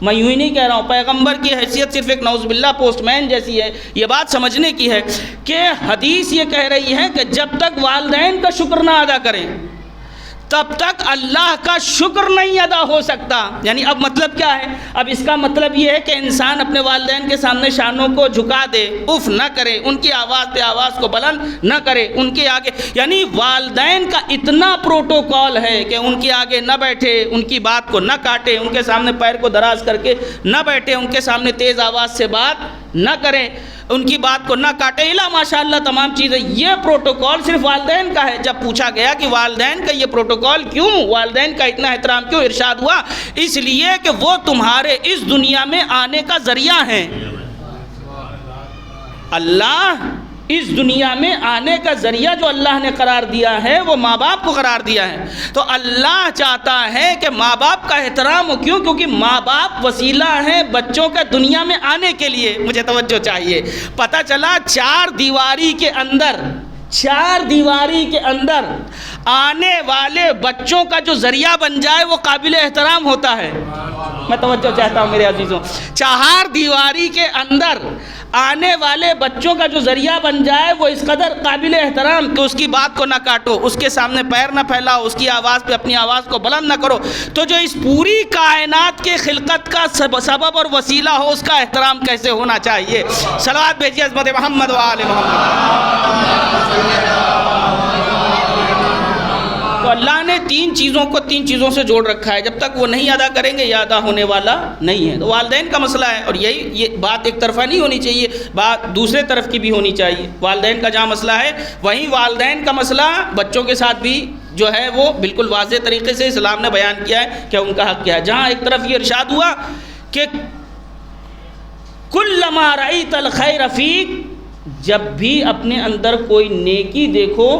میں یوں ہی نہیں کہہ رہا ہوں، پیغمبر کی حیثیت صرف ایک نعوذ باللہ پوسٹ مین جیسی ہے۔ یہ بات سمجھنے کی ہے کہ حدیث یہ کہہ رہی ہے کہ جب تک والدین کا شکر نہ ادا کریں تب تک اللہ کا شکر نہیں ادا ہو سکتا۔ یعنی اب مطلب کیا ہے؟ اب اس کا مطلب یہ ہے کہ انسان اپنے والدین کے سامنے شانوں کو جھکا دے، اف نہ کرے، ان کی آواز پہ آواز کو بلند نہ کرے، ان کے آگے، یعنی والدین کا اتنا پروٹوکول ہے کہ ان کے آگے نہ بیٹھے، ان کی بات کو نہ کاٹے، ان کے سامنے پیر کو دراز کر کے نہ بیٹھے، ان کے سامنے تیز آواز سے بات نہ کریں، ان کی بات کو نہ کاٹے، الا ماشاء اللہ تمام چیزیں۔ یہ پروٹوکول صرف والدین کا ہے۔ جب پوچھا گیا کہ والدین کا یہ پروٹوکول کیوں، والدین کا اتنا احترام کیوں، ارشاد ہوا اس لیے کہ وہ تمہارے اس دنیا میں آنے کا ذریعہ ہیں۔ اللہ اس دنیا میں آنے کا ذریعہ جو اللہ نے قرار دیا ہے وہ ماں باپ کو قرار دیا ہے۔ تو اللہ چاہتا ہے کہ ماں باپ کا احترام ہو، کیوں؟ کیونکہ ماں باپ وسیلہ ہیں بچوں کا دنیا میں آنے کے لیے۔ مجھے توجہ چاہیے، پتہ چلا چار دیواری کے اندر آنے والے بچوں کا جو ذریعہ بن جائے وہ قابل احترام ہوتا ہے۔ میں توجہ چاہتا ہوں میرے عزیزوں، چار دیواری کے اندر آنے والے بچوں کا جو ذریعہ بن جائے وہ اس قدر قابل احترام کہ اس کی بات کو نہ کاٹو، اس کے سامنے پیر نہ پھیلاؤ، اس کی آواز پہ اپنی آواز کو بلند نہ کرو۔ تو جو اس پوری کائنات کے خلقت کا سبب اور وسیلہ ہو اس کا احترام کیسے ہونا چاہیے؟ صلوات بھیجیے عظمت محمد و آل محمد۔ تو اللہ نے تین چیزوں سے جوڑ رکھا ہے، جب تک وہ نہیں ادا کریں گے یہ ادا ہونے والا نہیں ہے۔ تو والدین کا مسئلہ ہے، اور یہ بات ایک طرفہ نہیں ہونی چاہیے، بات دوسرے طرف کی بھی ہونی چاہیے۔ والدین کا جہاں مسئلہ ہے وہیں والدین کا مسئلہ بچوں کے ساتھ بھی جو ہے وہ بالکل واضح طریقے سے اسلام نے بیان کیا ہے کہ ان کا حق کیا ہے۔ جہاں ایک طرف یہ ارشاد ہوا کہ کلما رأیت الخیر فیک، جب بھی اپنے اندر کوئی نیکی دیکھو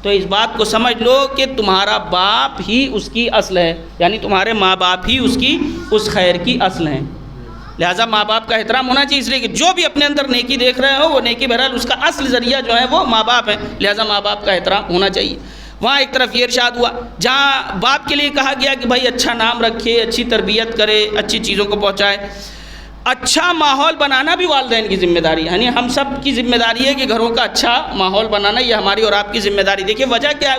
تو اس بات کو سمجھ لو کہ تمہارا باپ ہی اس کی اصل ہے، یعنی تمہارے ماں باپ ہی اس خیر کی اصل ہیں۔ لہٰذا ماں باپ کا احترام ہونا چاہیے، اس لیے کہ جو بھی اپنے اندر نیکی دیکھ رہے ہو وہ نیکی بہرحال اس کا اصل ذریعہ جو ہے وہ ماں باپ ہے، لہٰذا ماں باپ کا احترام ہونا چاہیے۔ وہاں ایک طرف یہ ارشاد ہوا جہاں باپ کے لیے کہا گیا کہ بھائی اچھا نام رکھے، اچھی تربیت کرے، اچھی چیزوں کو پہنچائے۔ اچھا ماحول بنانا بھی والدین کی ذمہ داری ہے، یعنی ہم سب کی ذمہ داری ہے کہ گھروں کا اچھا ماحول بنانا، یہ ہماری اور آپ کی ذمہ داری۔ دیکھیے وجہ کیا ہے،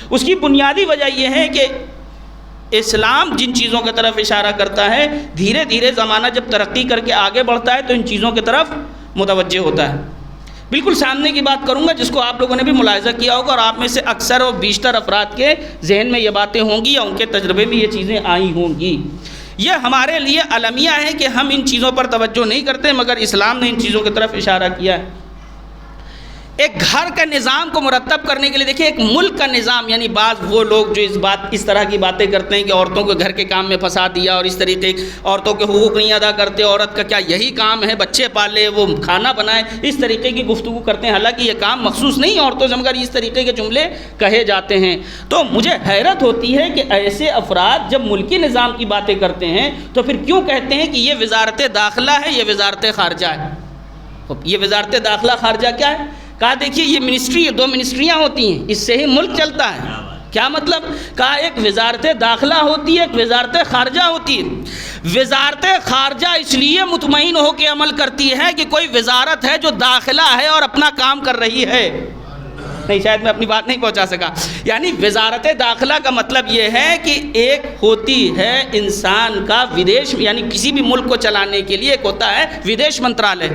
اس کی بنیادی وجہ یہ ہے کہ اسلام جن چیزوں کی طرف اشارہ کرتا ہے، دھیرے دھیرے زمانہ جب ترقی کر کے آگے بڑھتا ہے تو ان چیزوں کی طرف متوجہ ہوتا ہے۔ بالکل سامنے کی بات کروں گا جس کو آپ لوگوں نے بھی ملاحظہ کیا ہوگا، اور آپ میں سے اکثر اور بیشتر افراد کے ذہن میں یہ باتیں ہوں گی یا ان کے تجربے میں یہ چیزیں آئی ہوں گی۔ یہ ہمارے لیے المیہ ہے کہ ہم ان چیزوں پر توجہ نہیں کرتے، مگر اسلام نے ان چیزوں کی طرف اشارہ کیا ہے۔ ایک گھر کا نظام کو مرتب کرنے کے لیے دیکھیں، ایک ملک کا نظام، یعنی بعض وہ لوگ جو اس طرح کی باتیں کرتے ہیں کہ عورتوں کو گھر کے کام میں پھنسا دیا اور اس طریقے عورتوں کے حقوق نہیں ادا کرتے، عورت کا کیا یہی کام ہے بچے پالے، وہ کھانا بنائے، اس طریقے کی گفتگو کرتے ہیں، حالانکہ یہ کام مخصوص نہیں عورتوں سے، مگر اس طریقے کے جملے کہے جاتے ہیں۔ تو مجھے حیرت ہوتی ہے کہ ایسے افراد جب ملکی نظام کی باتیں کرتے ہیں تو پھر کیوں کہتے ہیں کہ یہ وزارت داخلہ ہے، یہ وزارت خارجہ ہے۔ یہ وزارت داخلہ خارجہ کیا ہے؟ کہا دیکھیے یہ منسٹری، 2 منسٹریاں ہوتی ہیں، اس سے ہی ملک چلتا ہے۔ کیا مطلب؟ کہا ایک وزارت داخلہ ہوتی ہے، ایک وزارت خارجہ ہوتی ہے۔ وزارت خارجہ اس لیے مطمئن ہو کے عمل کرتی ہے کہ کوئی وزارت ہے جو داخلہ ہے اور اپنا کام کر رہی ہے۔ نہیں، شاید میں اپنی بات نہیں پہنچا سکا۔ یعنی وزارت داخلہ کا مطلب یہ ہے کہ ایک ہوتی ہے انسان کا ودیش، یعنی کسی بھی ملک کو چلانے کے لیے ایک ہوتا ہے ودیش منترالے۔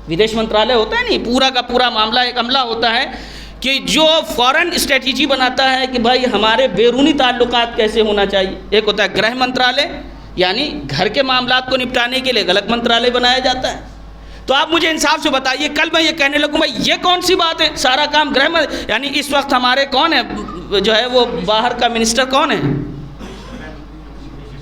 ودیش منترالے ہوتا ہے نہیں، پورا کا پورا معاملہ ایک عملہ ہوتا ہے کہ جو فورن اسٹریٹجی بناتا ہے کہ بھائی ہمارے بیرونی تعلقات کیسے ہونا چاہیے۔ ایک ہوتا ہے گرہ منترالے، یعنی گھر کے معاملات کو نپٹانے کے لیے غلط منترالے بنایا جاتا ہے۔ تو آپ مجھے انصاف سے بتائیے، کل میں یہ کہنے لگوں بھائی یہ کون سی بات ہے، سارا کام یعنی اس وقت ہمارے کون ہے جو ہے وہ باہر کا منسٹر کون ہے؟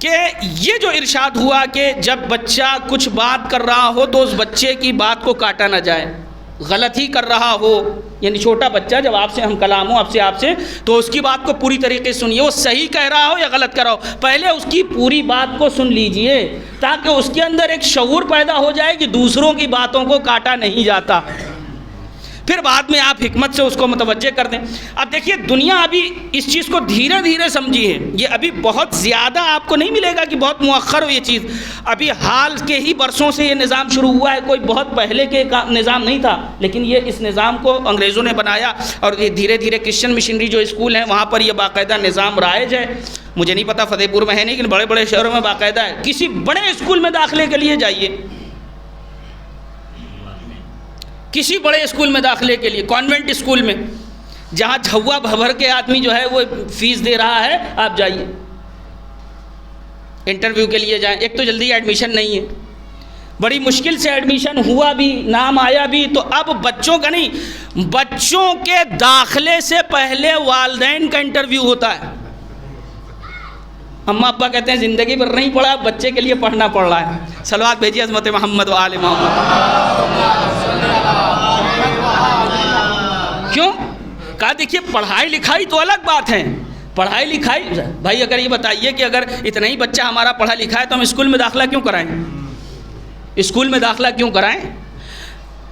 کہ یہ جو ارشاد ہوا کہ جب بچہ کچھ بات کر رہا ہو تو اس بچے کی بات کو کاٹا نہ جائے، غلط ہی کر رہا ہو، یعنی چھوٹا بچہ جب آپ سے ہم کلام ہو آپ سے تو اس کی بات کو پوری طریقے سے سنیے، وہ صحیح کہہ رہا ہو یا غلط کر رہا ہو، پہلے اس کی پوری بات کو سن لیجئے تاکہ اس کے اندر ایک شعور پیدا ہو جائے کہ دوسروں کی باتوں کو کاٹا نہیں جاتا، پھر بعد میں آپ حکمت سے اس کو متوجہ کر دیں۔ اب دیکھیے دنیا ابھی اس چیز کو دھیرے دھیرے سمجھی ہے، یہ ابھی بہت زیادہ آپ کو نہیں ملے گا کہ بہت مؤخر ہو یہ چیز، ابھی حال کے ہی برسوں سے یہ نظام شروع ہوا ہے، کوئی بہت پہلے کے نظام نہیں تھا، لیکن یہ اس نظام کو انگریزوں نے بنایا اور یہ دھیرے دھیرے کرسچن مشنری جو اسکول ہیں وہاں پر یہ باقاعدہ نظام رائج ہے۔ مجھے نہیں پتہ فتح پور میں ہے نہیں، لیکن بڑے بڑے شہروں میں باقاعدہ ہے۔ کسی بڑے اسکول میں داخلے کے لیے جائیے، کسی بڑے اسکول میں داخلے کے لیے، کانوینٹ اسکول میں جہاں جھوا بھر کے آدمی جو ہے وہ فیس دے رہا ہے، آپ جائیے انٹرویو کے لیے جائیں، ایک تو جلدی ایڈمیشن نہیں ہے، بڑی مشکل سے ایڈمیشن ہوا بھی، نام آیا بھی، تو اب بچوں کا نہیں، بچوں کے داخلے سے پہلے والدین کا انٹرویو ہوتا ہے۔ اماں ابا کہتے ہیں زندگی بھر نہیں پڑھا، بچے کے لیے پڑھنا پڑ رہا ہے۔ صلوات بھیجیے عظمت محمد و آل محمد۔ کیوں؟ کہا دیکھیے پڑھائی لکھائی تو الگ بات ہے، پڑھائی لکھائی بھائی اگر یہ بتائیے کہ اگر اتنا ہی بچہ ہمارا پڑھا لکھا ہے تو ہم اسکول میں داخلہ کیوں کرائیں؟ اسکول میں داخلہ کیوں کرائیں؟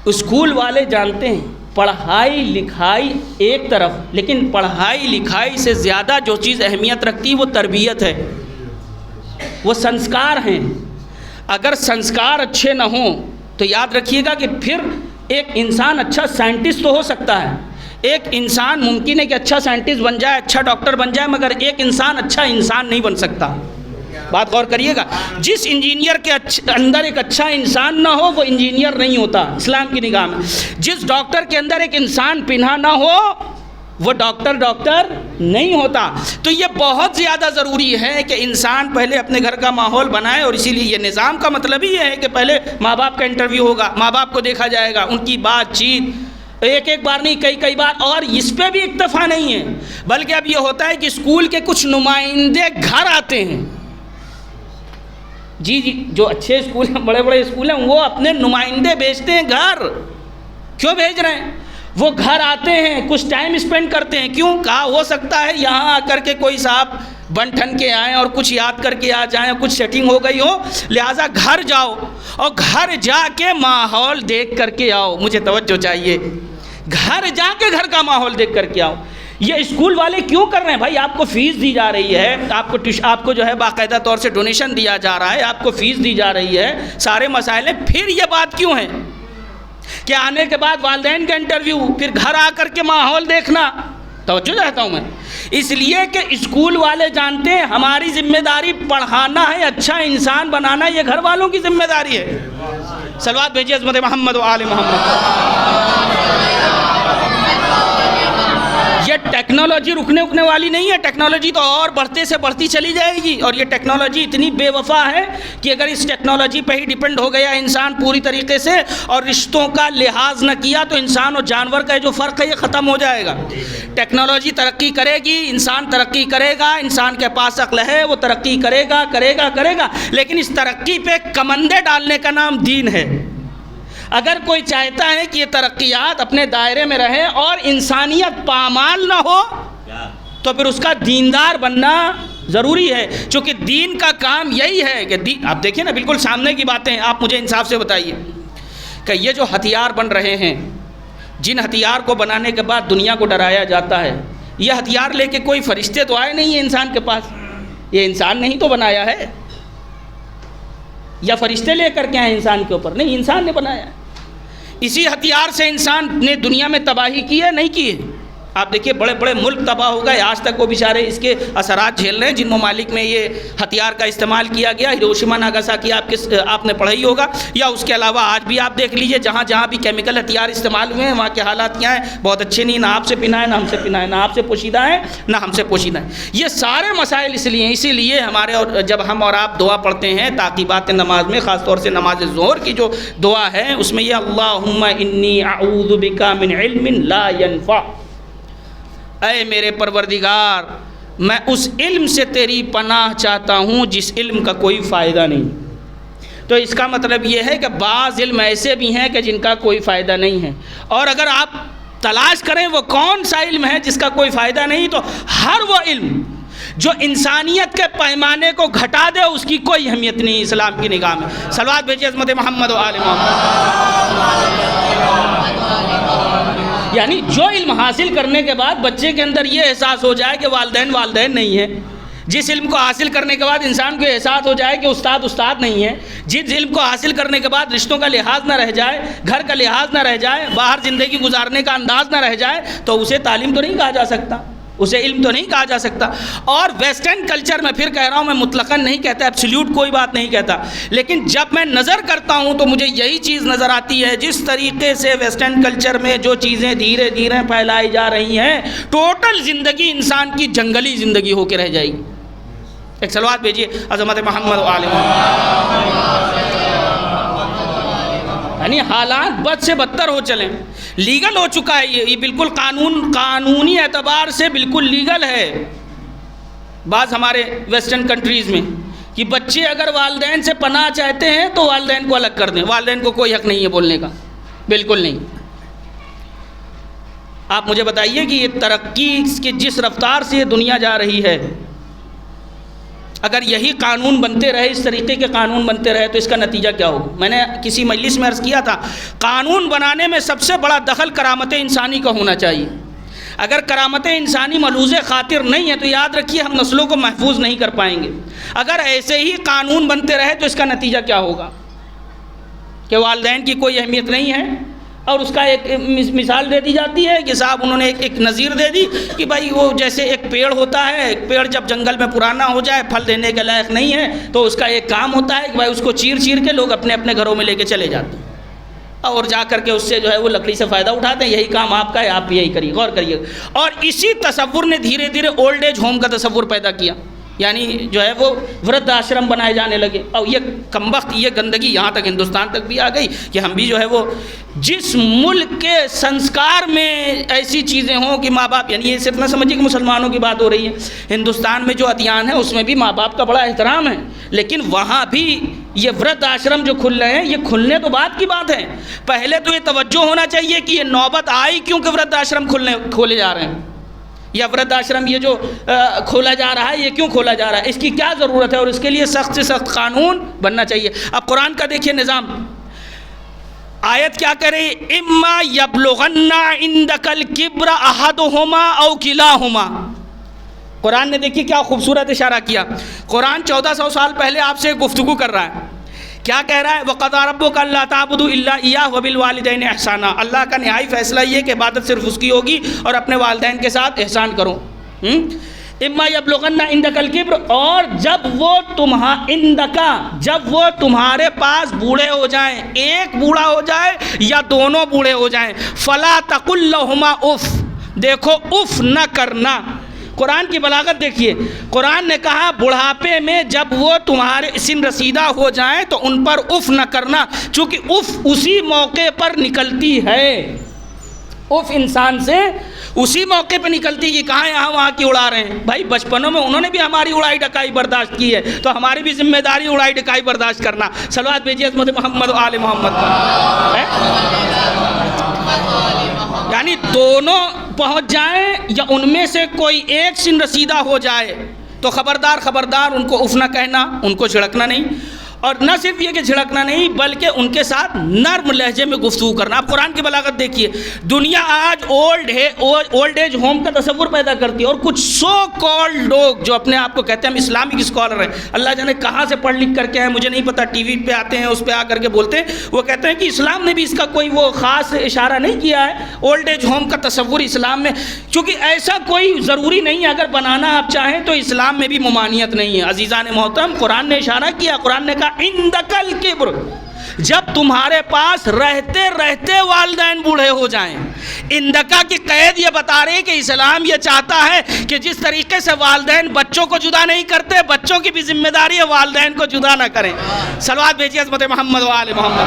اسکول والے جانتے ہیں پڑھائی لکھائی ایک طرف، لیکن پڑھائی لکھائی سے زیادہ جو چیز اہمیت رکھتی وہ تربیت ہے، وہ سنسکار ہیں۔ اگر سنسکار اچھے نہ ہوں تو یاد رکھیے گا کہ پھر ایک انسان اچھا سائنٹسٹ تو ہو سکتا ہے، ایک انسان ممکن ہے کہ اچھا سائنٹسٹ بن جائے، اچھا ڈاکٹر بن جائے، مگر ایک انسان اچھا انسان نہیں بن سکتا۔ بات غور کریے گا، جس انجینئر کے اندر ایک اچھا انسان نہ ہو وہ انجینئر نہیں ہوتا اسلام کی نگاہ میں، جس ڈاکٹر کے اندر ایک انسان پنہا نہ ہو وہ ڈاکٹر نہیں ہوتا۔ تو یہ بہت زیادہ ضروری ہے کہ انسان پہلے اپنے گھر کا ماحول بنائے، اور اسی لیے یہ نظام کا مطلب ہی یہ ہے کہ پہلے ماں باپ کا انٹرویو ہوگا، ماں باپ کو دیکھا جائے گا، ان کی بات چیت ایک بار نہیں کئی بار، اور اس پہ بھی اکتفا نہیں ہے بلکہ اب یہ ہوتا ہے کہ اسکول کے کچھ نمائندے گھر آتے ہیں، جی جو اچھے اسکول ہیں، بڑے بڑے اسکول ہیں، وہ اپنے نمائندے بھیجتے ہیں گھر۔ کیوں بھیج رہے ہیں؟ وہ گھر آتے ہیں، کچھ ٹائم اسپینڈ کرتے ہیں، کیوں؟ کہا ہو سکتا ہے یہاں آ کر کے کوئی صاحب بن ٹھن کے آئیں اور کچھ یاد کر کے آ جائیں، کچھ سیٹنگ ہو گئی ہو، لہٰذا گھر جاؤ اور گھر جا کے ماحول دیکھ کر کے آؤ۔ مجھے توجہ چاہیے، گھر جا کے گھر کا ماحول دیکھ کر کے آؤ۔ یہ اسکول والے کیوں کر رہے ہیں بھائی؟ آپ کو فیس دی جا رہی ہے، آپ کو جو ہے باقاعدہ طور سے ڈونیشن دیا جا رہا ہے، آپ کو فیس دی جا رہی ہے، سارے مسائل ہیں، پھر یہ بات کیوں ہے کہ آنے کے بعد والدین کا انٹرویو، پھر گھر آ کر کے ماحول دیکھنا؟ توجہ چاہتا ہوں میں، اس لیے کہ اسکول والے جانتے ہیں ہماری ذمہ داری پڑھانا ہے، اچھا انسان بنانا، یہ گھر والوں کی ذمہ داری ہے۔ صلوات بھیجیے عظمت محمد و آل محمد۔ یہ ٹیکنالوجی رکنے والی نہیں ہے، ٹیکنالوجی تو اور بڑھتے سے بڑھتی چلی جائے گی، اور یہ ٹیکنالوجی اتنی بے وفا ہے کہ اگر اس ٹیکنالوجی پہ ہی ڈیپینڈ ہو گیا انسان پوری طریقے سے اور رشتوں کا لحاظ نہ کیا تو انسان اور جانور کا جو فرق ہے یہ ختم ہو جائے گا۔ ٹیکنالوجی ترقی کرے گی، انسان ترقی کرے گا، انسان کے پاس عقل ہے وہ ترقی کرے گا، لیکن اس ترقی پہ کمندے ڈالنے کا نام دین ہے۔ اگر کوئی چاہتا ہے کہ یہ ترقیات اپنے دائرے میں رہے اور انسانیت پامال نہ ہو تو پھر اس کا دیندار بننا ضروری ہے، چونکہ دین کا کام یہی ہے کہ آپ دیکھیں نا، بالکل سامنے کی باتیں، آپ مجھے انصاف سے بتائیے کہ یہ جو ہتھیار بن رہے ہیں، جن ہتھیار کو بنانے کے بعد دنیا کو ڈرایا جاتا ہے، یہ ہتھیار لے کے کوئی فرشتے تو آئے نہیں ہیں انسان کے پاس، یہ انسان نے ہی تو بنایا ہے، یا فرشتے لے کر کے آئے انسان کے اوپر؟ نہیں، انسان نے بنایا ہے۔ اسی ہتھیار سے انسان نے دنیا میں تباہی کی ہے، نہیں کی ہے؟ آپ دیکھیے بڑے بڑے ملک تباہ ہو گئے، آج تک وہ بیچارے اس کے اثرات جھیل رہے ہیں، جن ممالک میں یہ ہتھیار کا استعمال کیا گیا، ہیروشیما ناگاساکی آپ نے پڑھا ہی ہوگا، یا اس کے علاوہ آج بھی آپ دیکھ لیجئے جہاں جہاں بھی کیمیکل ہتھیار استعمال ہوئے ہیں وہاں کے حالات کیا ہیں؟ بہت اچھے نہیں، نہ آپ سے پنہا ہے، نہ ہم سے پنہا ہے، نہ آپ سے پوشیدہ ہے، نہ ہم سے پوشیدہ ہے۔ یہ سارے مسائل اسی لیے ہمارے اور جب ہم اور آپ دعا پڑھتے ہیں تعقیبات نماز میں، خاص طور سے نماز ظہر کی جو دعا ہے اس میں یہ اللہم انی اعوذ بک من علم لا ینفع، اے میرے پروردگار میں اس علم سے تیری پناہ چاہتا ہوں جس علم کا کوئی فائدہ نہیں۔ تو اس کا مطلب یہ ہے کہ بعض علم ایسے بھی ہیں کہ جن کا کوئی فائدہ نہیں ہے، اور اگر آپ تلاش کریں وہ کون سا علم ہے جس کا کوئی فائدہ نہیں، تو ہر وہ علم جو انسانیت کے پیمانے کو گھٹا دے اس کی کوئی اہمیت نہیں اسلام کی نگاہ میں۔ صلوات بھیجیے عظمت محمد و آل محمد۔ یعنی جو علم حاصل کرنے کے بعد بچے کے اندر یہ احساس ہو جائے کہ والدین نہیں ہیں، جس علم کو حاصل کرنے کے بعد انسان کو احساس ہو جائے کہ استاد نہیں ہے، جس علم کو حاصل کرنے کے بعد رشتوں کا لحاظ نہ رہ جائے، گھر کا لحاظ نہ رہ جائے، باہر زندگی گزارنے کا انداز نہ رہ جائے، تو اسے تعلیم تو نہیں کہا جا سکتا، اسے علم تو نہیں کہا جا سکتا۔ اور ویسٹرن کلچر میں پھر کہہ رہا ہوں، میں مطلقاً نہیں کہتا، ایبسلیوٹ کوئی بات نہیں کہتا، لیکن جب میں نظر کرتا ہوں تو مجھے یہی چیز نظر آتی ہے، جس طریقے سے ویسٹرن کلچر میں جو چیزیں دھیرے دھیرے پھیلائی جا رہی ہیں، ٹوٹل زندگی انسان کی جنگلی زندگی ہو کے رہ جائے گی۔ ایک صلوات بھیجیے عظمت محمد و آل محمد۔ یعنی حالات بد سے بدتر ہو چلیں، لیگل ہو چکا ہے یہ بالکل قانونی اعتبار سے بالکل لیگل ہے بعض ہمارے ویسٹرن کنٹریز میں، کہ بچے اگر والدین سے پناہ چاہتے ہیں تو والدین کو الگ کر دیں، والدین کو کوئی حق نہیں ہے بولنے کا، بالکل نہیں۔ آپ مجھے بتائیے کہ یہ ترقی کی جس رفتار سے یہ دنیا جا رہی ہے، اگر یہی قانون بنتے رہے، اس طریقے کے قانون بنتے رہے، تو اس کا نتیجہ کیا ہوگا؟ میں نے کسی مجلس میں عرض کیا تھا، قانون بنانے میں سب سے بڑا دخل کرامت انسانی کا ہونا چاہیے۔ اگر کرامت انسانی ملحوظ خاطر نہیں ہے تو یاد رکھیے ہم نسلوں کو محفوظ نہیں کر پائیں گے۔ اگر ایسے ہی قانون بنتے رہے تو اس کا نتیجہ کیا ہوگا؟ کہ والدین کی کوئی اہمیت نہیں ہے، اور اس کا ایک مثال دے دی جاتی ہے کہ صاحب انہوں نے ایک نظیر دے دی کہ بھائی وہ جیسے ایک پیڑ ہوتا ہے، ایک پیڑ جب جنگل میں پرانا ہو جائے، پھل دینے کے لائق نہیں ہے، تو اس کا ایک کام ہوتا ہے کہ بھائی اس کو چیر کے لوگ اپنے اپنے گھروں میں لے کے چلے جاتے ہیں، اور جا کر کے اس سے جو ہے وہ لکڑی سے فائدہ اٹھاتے ہیں۔ یہی کام آپ کا ہے، آپ بھی یہی کریے، غور کریے۔ اور اسی تصور نے دھیرے دھیرے اولڈ ایج ہوم کا تصور پیدا کیا، یعنی جو ہے وہ ورد آشرم بنائے جانے لگے، اور یہ کمبخت، یہ گندگی یہاں تک ہندوستان تک بھی آ گئی کہ ہم بھی جو ہے وہ جس ملک کے سنسکار میں ایسی چیزیں ہوں کہ ماں باپ، یعنی یہ صرف نہ سمجھیے کہ مسلمانوں کی بات ہو رہی ہے، ہندوستان میں جو ادیان ہے اس میں بھی ماں باپ کا بڑا احترام ہے، لیکن وہاں بھی یہ ورد آشرم جو کھل رہے ہیں، یہ کھلنے تو بعد کی بات ہے، پہلے تو یہ توجہ ہونا چاہیے کہ یہ نوبت آئی کیونکہ ورد آشرم کھولے جا رہے ہیں، یا ورد آشرم یہ جو کھولا جا رہا ہے یہ کیوں کھولا جا رہا ہے، اس کی کیا ضرورت ہے، اور اس کے لیے سخت سے سخت قانون بننا چاہیے۔ اب قرآن کا دیکھیے نظام، آیت کیا کرے، اما یبلغن عندک الکبر احدہما او کلاہما۔ قرآن نے دیکھیے کیا خوبصورت اشارہ کیا، قرآن 1400 سال پہلے آپ سے گفتگو کر رہا ہے، کیا کہہ رہا ہے، وَقَضَىٰ رَبُّكَ أَلَّا تَعْبُدُوا إِلَّا إِيَّاهُ وَبِالْوَالِدَيْنِ إِحْسَانًا۔ اللہ کا نہائی فیصلہ یہ کہ عبادت صرف اس کی ہوگی اور اپنے والدین کے ساتھ احسان کرو۔ اما یبلغن عندک الکبر، اور جب وہ تمہارے پاس بوڑھے ہو جائیں، ایک بوڑھا ہو جائے یا دونوں بوڑھے ہو جائیں، فلا تقل لہما اف، دیکھو اف نہ کرنا۔ قرآن کی بلاغت دیکھیے، قرآن نے کہا بڑھاپے میں جب وہ تمہارے سن رسیدہ ہو جائیں تو ان پر اف نہ کرنا، چونکہ اف اسی موقع پر نکلتی ہے، اف انسان سے اسی موقع پہ نکلتی کہ کہاں یہاں وہاں کی اڑا رہے ہیں۔ بھائی بچپنوں میں انہوں نے بھی ہماری اڑائی ڈکائی برداشت کی ہے، تو ہماری بھی ذمہ داری اڑائی ڈکائی برداشت کرنا۔ صلوات بھیجیے عظمت محمد و آل محمد۔ یعنی دونوں پہنچ جائیں یا ان میں سے کوئی ایک سن رسیدہ ہو جائے تو خبردار ان کو اف نہ کہنا، ان کو جھڑکنا نہیں، اور نہ صرف یہ کہ جھڑکنا نہیں بلکہ ان کے ساتھ نرم لہجے میں گفتگو کرنا۔ اب قرآن کی بلاغت دیکھیے، دنیا آج اولڈ ایج ہوم کا تصور پیدا کرتی ہے، اور کچھ سو کالڈ لوگ جو اپنے آپ کو کہتے ہیں ہم اسلامک اسکالر ہیں، اللہ جانے کہاں سے پڑھ لکھ کر کے ہیں مجھے نہیں پتہ، ٹی وی پہ آتے ہیں، اس پہ آ کر کے بولتے ہیں، وہ کہتے ہیں کہ اسلام نے بھی اس کا کوئی وہ خاص اشارہ نہیں کیا ہے اولڈ ایج ہوم کا تصور اسلام میں، چونکہ ایسا کوئی ضروری نہیں ہے، اگر بنانا آپ چاہیں تو اسلام میں بھی ممانعت نہیں ہے۔ عزیزان محترم، قرآن نے اشارہ کیا، قرآن نے کہا عندک الکبر، جب تمہارے پاس رہتے رہتے والدین بوڑھے ہو جائیں۔ اندکا کی قید یہ بتا رہی ہے کہ اسلام یہ چاہتا ہے کہ جس طریقے سے والدین بچوں کو جدا نہیں کرتے، بچوں کی بھی ذمہ داری ہے والدین کو جدا نہ کریں۔ صلوات بھیجیے عظمت محمد و آل محمد۔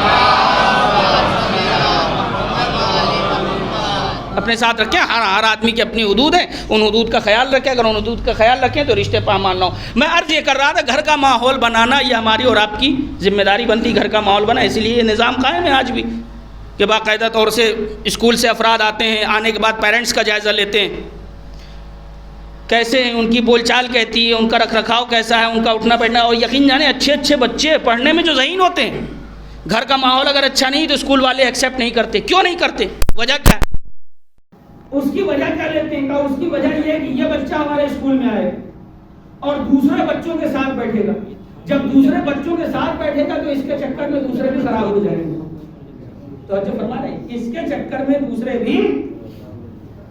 اپنے ساتھ رکھیں. ہر آدمی کی اپنی حدود ہیں, ان حدود کا خیال رکھیں. اگر ان حدود کا خیال رکھیں تو رشتے پامال نہ ہو. میں عرض یہ کر رہا تھا گھر کا ماحول بنانا یہ ہماری اور آپ کی ذمہ داری بنتی, گھر کا ماحول بنا. اسی لیے یہ نظام قائم ہے آج بھی کہ باقاعدہ طور سے اسکول سے افراد آتے ہیں, آنے کے بعد پیرنٹس کا جائزہ لیتے ہیں, کیسے ہیں ان کی بول چال کہتی ہے, ان کا رکھ رکھاؤ کیسا ہے, ان کا اٹھنا بیٹھنا. اور یقین جانے اچھے بچے پڑھنے میں جو ذہین ہوتے ہیں, گھر کا ماحول اگر اچھا نہیں تو اسکول والے ایکسیپٹ نہیں کرتے. کیوں نہیں کرتے؟ وجہ کیا ہے؟ اس کی وجہ کیا لیتے ہیں؟ اس کی وجہ یہ ہے کہ یہ بچہ ہمارے اسکول میں آئے اور دوسرے بچوں کے ساتھ بیٹھے گا. جب دوسرے بچوں کے ساتھ بیٹھے گا تو اس کے چکر میں دوسرے بھی خراب ہو جائیں گے. تو جو فرما رہے ہیں اس کے چکر میں دوسرے بھی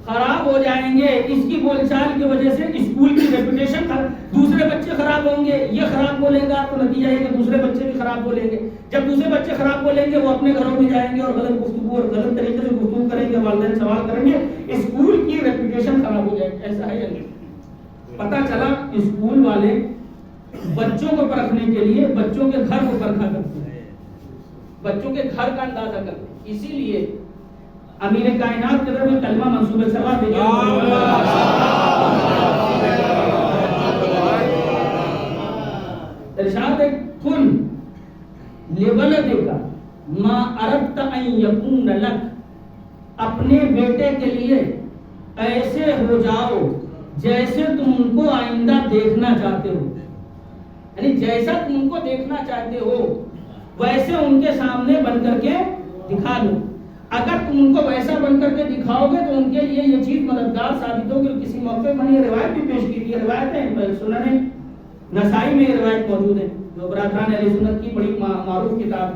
خراب ہو جائیں گے. اس کی بول چال کی وجہ سے اسکول کی ریپوٹیشن, دوسرے بچے خراب ہوں گے. یہ خراب بولے گا تو نتیجہ ہے کہ دوسرے بچے بھی خراب بولیں گے. جب دوسرے بچے خراب بولیں گے وہ اپنے گھروں میں جائیں گے اور غلط گفتگو اور غلط طریقے سے گفتگو کریں گے, والدین سوال کریں گے, اسکول کی ریپوٹیشن خراب ہو جائے گی. ایسا ہے یا نہیں؟ پتہ چلا اسکول والے بچوں کو پرکھنے کے لیے بچوں کے گھر کو پرکھا کرتے ہیں, بچوں کے گھر کا اندازہ کرتے ہیں. اسی لیے امیر کائنات کے طرف کلمہ منصوب ثواب دیجیے. ارشاد ہے کن لولدک ما اردت ان یکون لک, اپنے بیٹے کے لیے ایسے ہو جاؤ جیسے تم ان کو آئندہ دیکھنا چاہتے ہو. یعنی جیسا تم ان کو دیکھنا چاہتے ہو ویسے ان کے سامنے بن کر کے دکھا دو. اگر تم ان کو ویسا بن کر کے دکھاؤ گے تو ان کے لیے یہ چیز مددگار ثابت ہوگی. کسی موقع پر یہ روایت بھی پیش کی گئی, روایتیں سنن نسائی میں یہ روایت موجود ہے جو برادران اہل سنت کی بڑی معروف کتاب,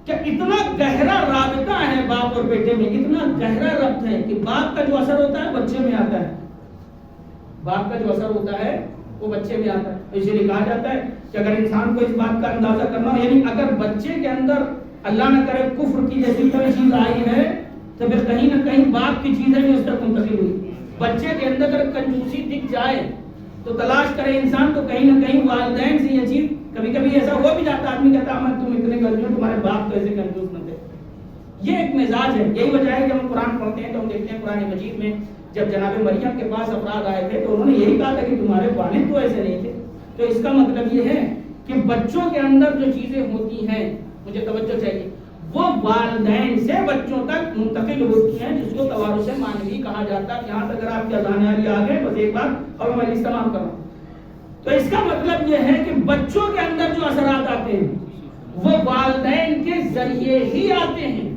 کہ اتنا گہرا رابطہ ہے باپ اور بیٹے میں, اتنا گہرا ربط ہے کہ باپ کا جو اثر ہوتا ہے بچے میں آتا ہے, باپ کا جو اثر ہوتا ہے وہ بچے میں آتا ہے. اسی لیے کہا جاتا ہے کہ اگر انسان کو اس بات کا اندازہ کرنا ہو, یعنی اگر بچے کے اندر اللہ نہ کرے کفر کی جیسی کوئی چیز آئی ہے تو پھر کہیں نہ کہیں باپ کی چیز ہے جو اس تک منتقل ہوئی. بچے کے اندر اگر کنجوسی دکھ جائے تو تلاش کرے انسان تو کہیں نہ کہیں والدین سے یہ چیز, کبھی کبھی ایسا ہو بھی جاتا, آدمی کہتا ہے تم اتنے کنجوس ہو, تمہارے باپ تو ایسے کنجوس نہ تھے. یہ ایک مزاج ہے. یہی وجہ ہے کہ ہم قرآن پڑھتے ہیں تو ہم دیکھتے ہیں قرآن مجید میں جب جناب مریم کے پاس افراد آئے تھے تو انہوں نے یہی کہا تھا کہ تمہارے والد تو ایسے نہیں تھے. تو اس کا مطلب یہ ہے کہ بچوں کے اندر جو چیزیں ہوتی ہیں, مجھے توجہ چاہیے, وہ والدین سے بچوں تک منتقل ہوتی ہیں, جس کو توارث معنوی کہا جاتا ہے. یہاں تک اگر آپ کی اذان آ گئے بس ایک بات اور میں مجلس تمام کروں. تو اس کا مطلب یہ ہے کہ بچوں کے اندر جو اثرات آتے ہیں وہ والدین کے ذریعے ہی آتے ہیں.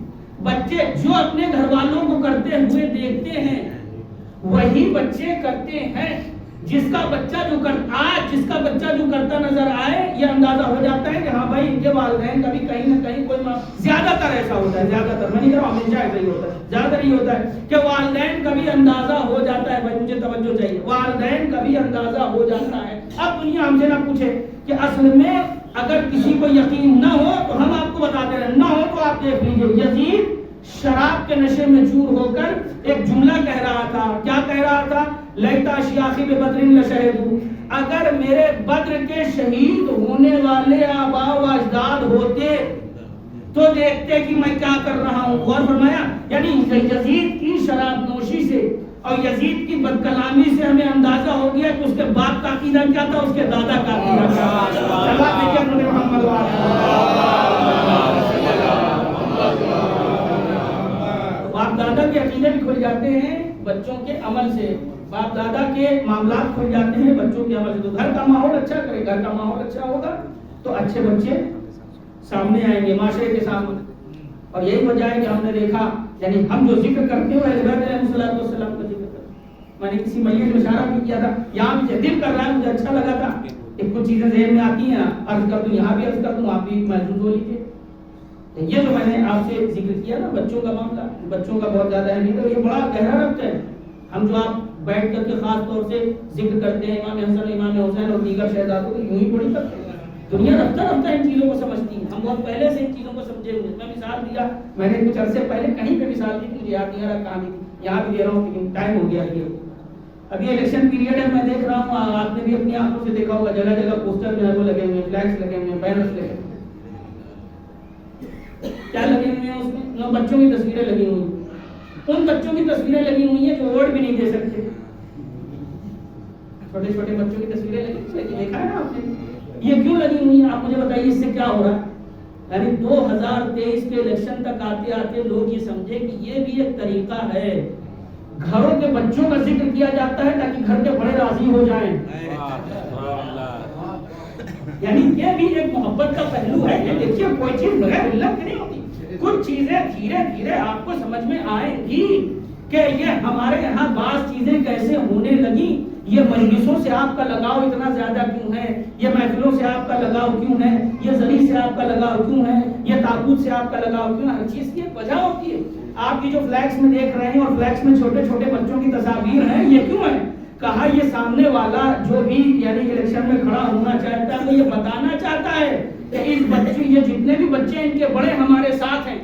بچے جو اپنے گھر والوں کو کرتے ہوئے دیکھتے ہیں وہی بچے کرتے ہیں. جس کا بچہ جو کرتا نظر آئے یہ اندازہ ہو جاتا ہے کہ ہاں بھائی ان کے والدین کا بھی کہیں نہ کہیں کوئی زیادہ تر ایسا ہوتا ہے, زیادہ تر, میں نہیں کہہ رہا ہوں ہمیشہ ایسا ہی ہوتا ہے, زیادہ تر یہ ہوتا ہے کہ والدین کا بھی اندازہ ہو جاتا ہے. بھائی مجھے توجہ چاہیے, والدین کا بھی اندازہ ہو جاتا ہے. اب دنیا ہم سے نہ پوچھے کہ اصل میں اگر کسی کو یقین نہ ہو تو ہم آپ کو بتاتے رہے, نہ ہو تو آپ دیکھ لیجیے. یزید شراب کے نشے میں چور ہو کر ایک جملہ کہہ رہا تھا. کیا کہہ رہا تھا؟ لیتا شیاخی بے بدر لشہدو, اگر میرے بدر کے شہید ہونے والے آبا و اجداد ہوتے تو دیکھتے کہ میں کیا کر رہا ہوں. غور فرمایا, یعنی یزید کی شراب نوشی سے اور یزید کی بدکلامی سے ہمیں اندازہ ہو گیا کہ اس کے باپ کا عقیدہ کیا تھا, اس کے دادا کا عقیدہ کیا تھا. باپ دادا کے عقیدے بھی کھل جاتے ہیں بچوں کے عمل سے, باپ دادا کے معاملات کھل جاتے ہیں بچوں کے عمل سے. تو گھر کا ماحول اچھا کرے, گھر کا ماحول اچھا ہوگا تو اچھے بچے سامنے آئیں گے معاشرے کے سامنے. اور یہی وجہ ہے کہ ہم نے دیکھا, یعنی ہم جو ذکر کرتے ہوئے اہل بیت علیہ السلام کا ذکر کرتے, میں نے کسی مجلس میں اشارہ بھی کیا تھا, یہاں بھی دل کر رہا ہے, مجھے اچھا لگا تھا, ایک کچھ چیزیں ذہن میں آتی ہیں, عرض کر دوں, یہاں بھی عرض کر دوں, آپ بھی محسوس ہو لیجیے. یہ جو میں نے آپ سے ذکر کیا نا بچوں کا معاملہ, بچوں کا بہت زیادہ اہمیت ہے, یہ بڑا گہرا ربط ہے. ہم جو آپ بیٹھ کر کے خاص طور سے ذکر کرتے ہیں امام حسن, امام حسین اور دیگر شہزادوں کو, یوں ہی تھوڑی کرتے ہیں. دنیا رفتہ رفتہ ان چیزوں کو سمجھتی ہے, ہم بہت پہلے سے ان چیزوں کو سمجھے ہوئے. میں مثال دیا, میں نے کچھ عرصے پہلے کہیں پہ مثال دی, مجھے یاد نہیں آ رہا کہاں دی, یہاں بھی دے رہا ہوں لیکن ٹائم ہو گیا. یہ ابھی الیکشن پیریڈ ہے, میں دیکھ رہا ہوں, آپ نے بھی اپنی آنکھوں سے دیکھا ہوگا, جگہ جگہ پوسٹر جو ہے وہ لگے ہوئے, فلیکس لگے ہوئے, بینرز لگے ہوئے. کیا لگے ہوئے ہیں اس میں؟ بچوں کی تصویریں لگی ہوئی. ان بچوں کی تصویریں لگی ہوئی ہیں جو ووٹ بھی نہیں دے سکتے. چھوٹے چھوٹے بچوں کی تصویریں لگی، دیکھا ہے نا آپ نے؟ یہ کیوں لگی ہوئی ہیں؟ آپ مجھے بتائیے اس سے کیا ہو رہا ہے؟ یعنی 2023 کے الیکشن تک آتے آتے لوگ یہ سمجھے کہ یہ بھی ایک طریقہ ہے. گھروں کے بچوں کا ذکر کیا جاتا ہے تاکہ گھر کے بڑے راضی ہو جائیں. یعنی یہ بھی ایک محبت کا پہلو ہے. یہ دیکھیے کوئی چیز بغیر اللہ کی نہیں ہوتی. کچھ چیزیں دھیرے دھیرے آپ کو سمجھ میں آئیں گی کہ یہ ہمارے یہاں بعض چیزیں کیسے ہونے لگی. یہ مجلسوں سے آپ کا لگاؤ اتنا زیادہ کیوں ہے؟ یہ محفلوں سے آپ کا لگاؤ کیوں ہے؟ یہ زری سے آپ کا لگاؤ کیوں ہے؟ یہ تابوت سے آپ کا لگاؤ کیوں ہے؟ ہر چیز کی ایک وجہ ہوتی ہے. آپ کی جو فلیکس میں دیکھ رہے ہیں اور فلیکس میں چھوٹے چھوٹے بچوں کی تصاویر ہیں، یہ کیوں ہے؟ کہا یہ سامنے والا جو بھی یعنی الیکشن میں کھڑا ہونا چاہتا ہے وہ یہ بتانا چاہتا ہے کہ اس بچے، یہ جتنے بھی بچے ان کے بڑے ہمارے ساتھ ہیں.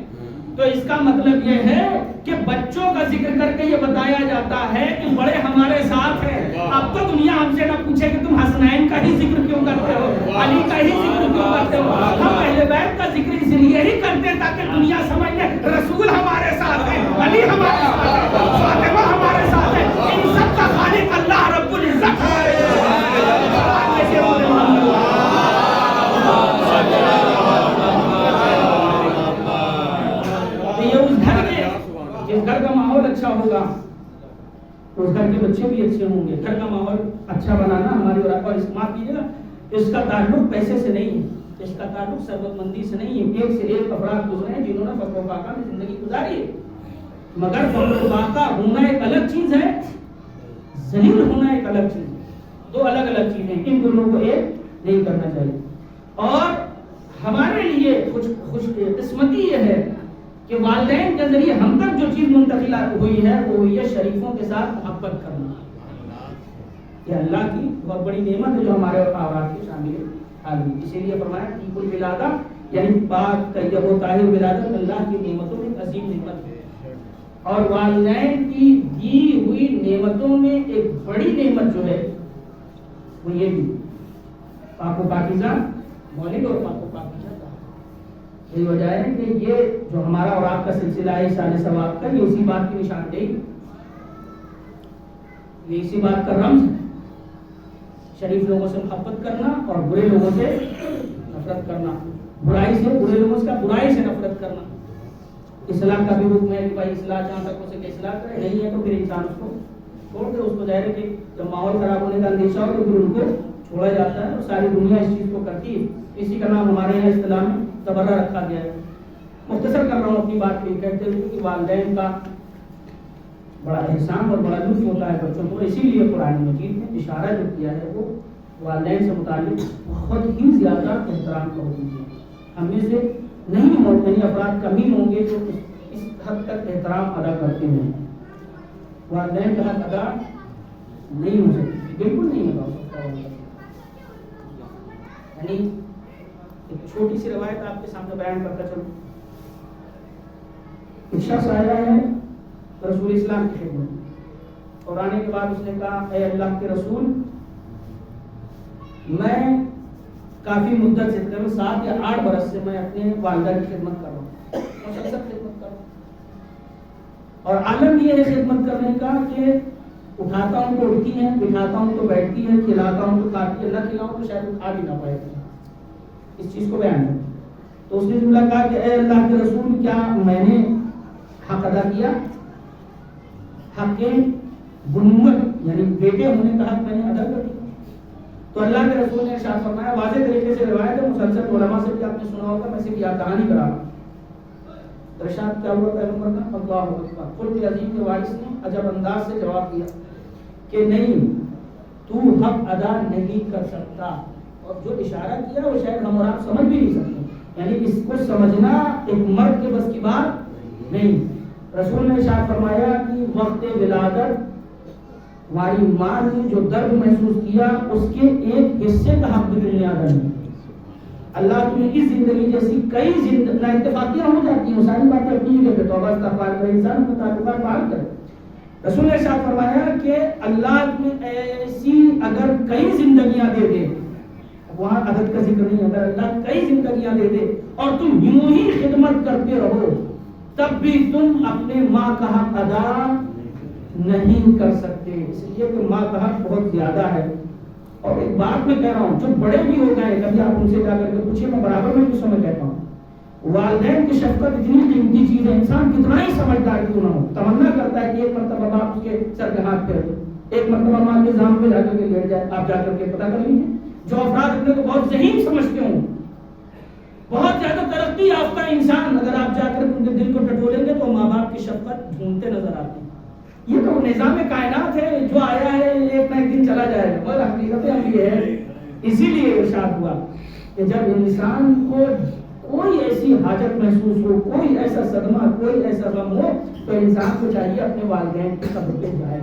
تو اس کا مطلب یہ ہے کہ بچوں کا ذکر کر کے یہ بتایا جاتا ہے کہ بڑے ہمارے ساتھ ہیں. اب تو دنیا ہم سے نہ پوچھے کہ تم حسنین کا ہی ذکر کیوں کرتے ہو، علی کا ہی ذکر کیوں کرتے ہو. ہم اہل بیت کا ذکر اس لیے ہی کرتے تاکہ دنیا سمجھ لے رسول ہمارے ساتھ ہے، علی ہمارے ساتھ ہے، فاطمہ ہمارے ساتھ ہے. ان سب کا خالق اللہ رب العزت ہے. جس گھر کا ماحول اچھا ہوگا تو اس گھر کے بچے بھی اچھے ہوں گے. گھر کا ماحول اچھا بنانا ہماری اور استعمال کیجیے گا. اس کا تعلق پیسے سے نہیں ہے، اس کا تعلق ثروت مندی سے نہیں ہے. ایک سے ایک افراد گزرے ہیں جنہوں نے فقر و فاقہ میں زندگی گزاری ہے، مگر فقر و فاقہ ہونا ایک الگ چیز ہے، ذلیل ہونا ایک الگ چیز ہے. دو الگ الگ چیزیں، ان دونوں کو ایک نہیں کرنا چاہیے. اور ہمارے لیے خوش قسمتی یہ ہے کہ والدین کے ذریعے ہم تک جو چیز منتقل ہوئی ہے وہ ہوئی ہے شریفوں کے ساتھ محبت کرنا. یہ اللہ کی بہت بڑی نعمت ہے جو ہمارے اولاد کی شامل ہے. اسی لیے فرمایا کہ کل ولادہ یعنی پاک طیب و طاہر ولادت اللہ کی نعمتوں میں عظیم نعمت ہے. اور والدین کی دی ہوئی نعمتوں میں ایک بڑی نعمت جو ہے وہ یہ بھی پاک و پاکیزہ مولد اور پاک و پاکیزہ. یہی وجہ ہے کہ یہ جو ہمارا اور آپ کا سلسلہ ہے سال ثواب کا، یہ اسی بات کی نشاندہی، یہ اسی بات کا رمز ہے. شریف لوگوں سے محبت کرنا اور برے لوگوں سے نفرت کرنا، برائی سے برے لوگوں سے برائی سے نفرت کرنا. اصلاح کا بھی حکم ہے کہ بھائی اصلاح جہاں تک ہو سکے اصلاح کرے، نہیں ہے تو پھر انسان اس کو چھوڑ دے. اس کو ظاہر ہے کہ جب ماحول خراب ہونے کا اندیشہ ہو تو پھر ان کو چھوڑا جاتا ہے اور ساری دنیا اس چیز کو کرتی ہے. اسی کا نام ہمارے یہاں اصطلاح میں تبرہ رکھا گیا ہے. مختصر کر رہا ہوں اپنی بات کو، کہتے ہوئے کہ والدین کا بڑا احسان اور بڑا لطف ہوتا ہے بچوں کو. اسی لیے قرآن مجید نے اشارہ جو کیا ہے وہ والدین سے متعلق بہت ہی زیادہ احترام کا حکم دیا. ہم میں سے نہیں ہوتے افراد کمی ہوں گے جو اس حد تک احترام ادا کرتے ہیں. والدین کا حق ادا نہیں ہو سکتی، بالکل نہیں ادا ہو سکتا. یعنی ایک چھوٹی سی روایت آپ کے سامنے بیان کرتا چلوں. ایک شخص آیا ہے رسول اسلام کی خدمت اور آنے کے بعد اس نے کہا اے اللہ کے رسول، میں کافی مدت سے تقریباً 7 یا 8 برس سے میں اپنے والدہ کی خدمت کر رہا ہوں، مسلسل خدمت کر رہا ہوں. اور عالم یہ ہے خدمت کرنے کا کہ اٹھاتا ہوں تو اٹھتی ہے، بٹھاتا ہوں تو بیٹھتی ہے، کھلاتا ہوں تو کھاتی ہے، نہ کھلاؤں تو شاید وہ کھا بھی نہ پائے. اس چیز کو بیان کریں تو اس نے جملہ کہا کہ اے اللہ کے رسول، کیا میں نے حق ادا کیا؟ حق بنوت یعنی بیٹے ہونے کا حق میں نے ادا کر دیا. تو اللہ کے رسول نے ارشاد فرمایا، واضح طریقے سے روایت ہے، مسلسل علماء سے بھی آپ نے سنا ہوگا، میں سے بھی یاد کہانی کرا. ارشاد کیا ہوا پیغمبر کا؟ اللہ اکبر. قلت عظیم کے وارث نے عجب انداز سے جواب دیا کہ نہیں، تو حق ادا نہیں کر سکتا. اور جو اشارہ کیا وہ شاید ہم اور آپ سمجھ بھی نہیں سکتے، یعنی اس کو سمجھنا ایک مرد کے بس کی بات نہیں. رسول نے ارشاد فرمایا کہ وقت ولادت ہماری ماں نے جو درد محسوس کیا اس کے ایک حصے کا حق بھی دنیا ادا نہیں. اللہ تمہیں اس زندگی جیسی کئی اتفاقیاں ہو جاتی ہیں، ساری باتیں اپنی جگہ پہ، توبہ استغفار کرے، انسان کو تعلقات بحال کرے. رسول نے ارشاد فرمایا کہ اللہ تمہیں ایسی اگر کئی زندگیاں دے دے، وہاں عدد کا ذکر نہیں، اگر اللہ کئی زندگیاں دے دے اور تم یوں ہی خدمت کرتے رہو تب بھی تم اپنے ماں کا حق ادا نہیں کر سکتے، اس لیے کہ ماں کا حق بہت زیادہ ہے۔ اور ایک بات میں کہہ رہا ہوں، جو بڑے بھی ہو گئے کبھی آپ ان سے جا کر کے پوچھیے، میں برابر میں کچھ میں کہتا ہوں، والدین کی شفقت اتنی قیمتی چیز ہے، انسان کتنا ہی سمجھدار کیوں نہ ہو، تمنا کرتا ہے کہ ایک مرتبہ باپ اس کے سر پہ ہاتھ پھیر دے، ایک مرتبہ ماں کے زام پہ جا کر کے لیٹ جائے۔ آپ جا کر کے پتہ کر لیجیے، جو افراد اپنے کو بہت ذہین سمجھتے ہوں، بہت زیادہ ترقی یافتہ انسان، اگر آپ جا کر ان کے دل کو ٹٹولیں گے تو ماں باپ کی شفقت ڈھونڈتے نظر آتے ہیں۔ یہ تو نظام کائنات ہے، جو آیا ہے ایک نہ ایک دن چلا جائے گا، مگر حقیقت یہ ہے۔ اسی لیے ارشاد ہوا کہ جب انسان کو کوئی ایسی حاجت محسوس ہو، کوئی ایسا صدمہ، کوئی ایسا غم ہو، تو انسان کو چاہیے اپنے والدین کی قبر پہ جائے،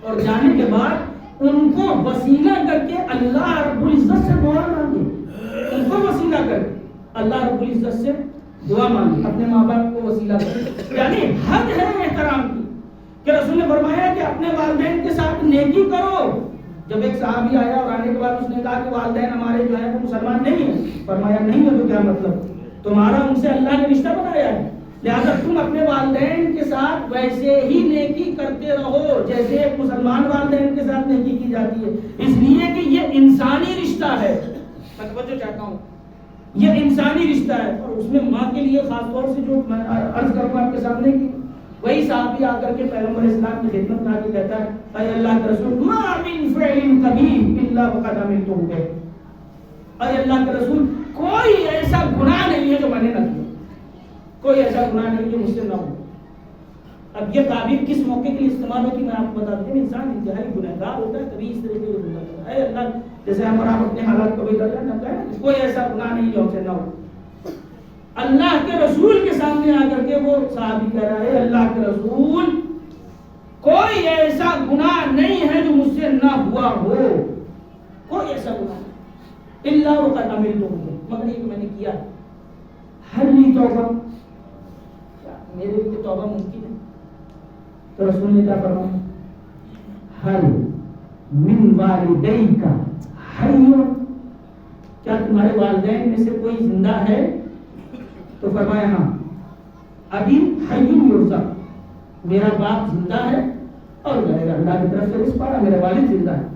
اور جانے کے بعد ان کو وسیلہ کر کے اللہ رب العزت سے دعا مانگے، ان کو وسیلہ کر کے اللہ رب العزت سے دعا مانگے، اپنے ماں باپ کو وسیلہ کر، یعنی حد ہے احترام کی کہ رسول نے فرمایا کہ اپنے والدین کے ساتھ نیکی کرو۔ جب ایک صحابی آیا اور آنے کے بعد اس نے کہا کہ والدین ہمارے جو ہیں وہ مسلمان نہیں ہیں، فرمایا نہیں ہے تو کیا مطلب، تمہارا ان سے اللہ نے رشتہ بنایا ہے، لہذا تم اپنے والدین کے ساتھ ویسے ہی نیکی کرتے رہو جیسے ایک مسلمان والدین کے ساتھ نیکی کی جاتی ہے، اس لیے کہ یہ انسانی رشتہ ہے۔ میں توجہ چاہتا ہوں، یہ انسانی رشتہ ہے، اور اس میں ماں کے لیے خاص طور سے جو میں عرض کروں آپ کے سامنے کی، وہی صحابی آ کر کے پیغمبر اسلام کی خدمت میں آ کے کہتا ہے، اے اللہ کے رسول ما من فعل کبیر الا وقد عملته به، اے اللہ کے رسول کوئی ایسا گناہ نہیں ہے جو میں نے نہ کیا، کوئی ایسا گناہ نہیں جو مجھ سے نہ ہو۔ اب یہ تعبیر کس موقع کے لیے استعمال ہوتی ہے میں آپ کو بتا دوں، انسان انتہائی گنہگار ہوتا ہے تبھی اس طریقے سے گناہ کرتا ہے۔ اے اللہ، جیسے ہم اور آپ اپنے حالات کو بھی درجہ نہ کریں، کوئی ایسا گناہ نہیں جو ہم سے نہ ہو۔ اللہ کے رسول کے سامنے آ کر کے وہ صحابی کہہ رہا ہے، اللہ کے رسول کوئی ایسا گناہ نہیں ہے جو مجھ سے نہ ہوا ہو، کوئی ایسا گناہ نہیں، الا وقد عملته، مگر یہ میں نے کیا۔ حل لی توبہ، میرے لیے توبہ ممکن ہے؟ تو رسول نے کیا فرمایا، حل من والدیک حی، کیا تمہارے والدین میں سے کوئی زندہ ہے؟ تو فرمایا ہاں، ابھی حی یرزق، میرا باپ زندہ ہے اور اللہ کی طرف سے رزق پا رہا، میرا والد زندہ ہے۔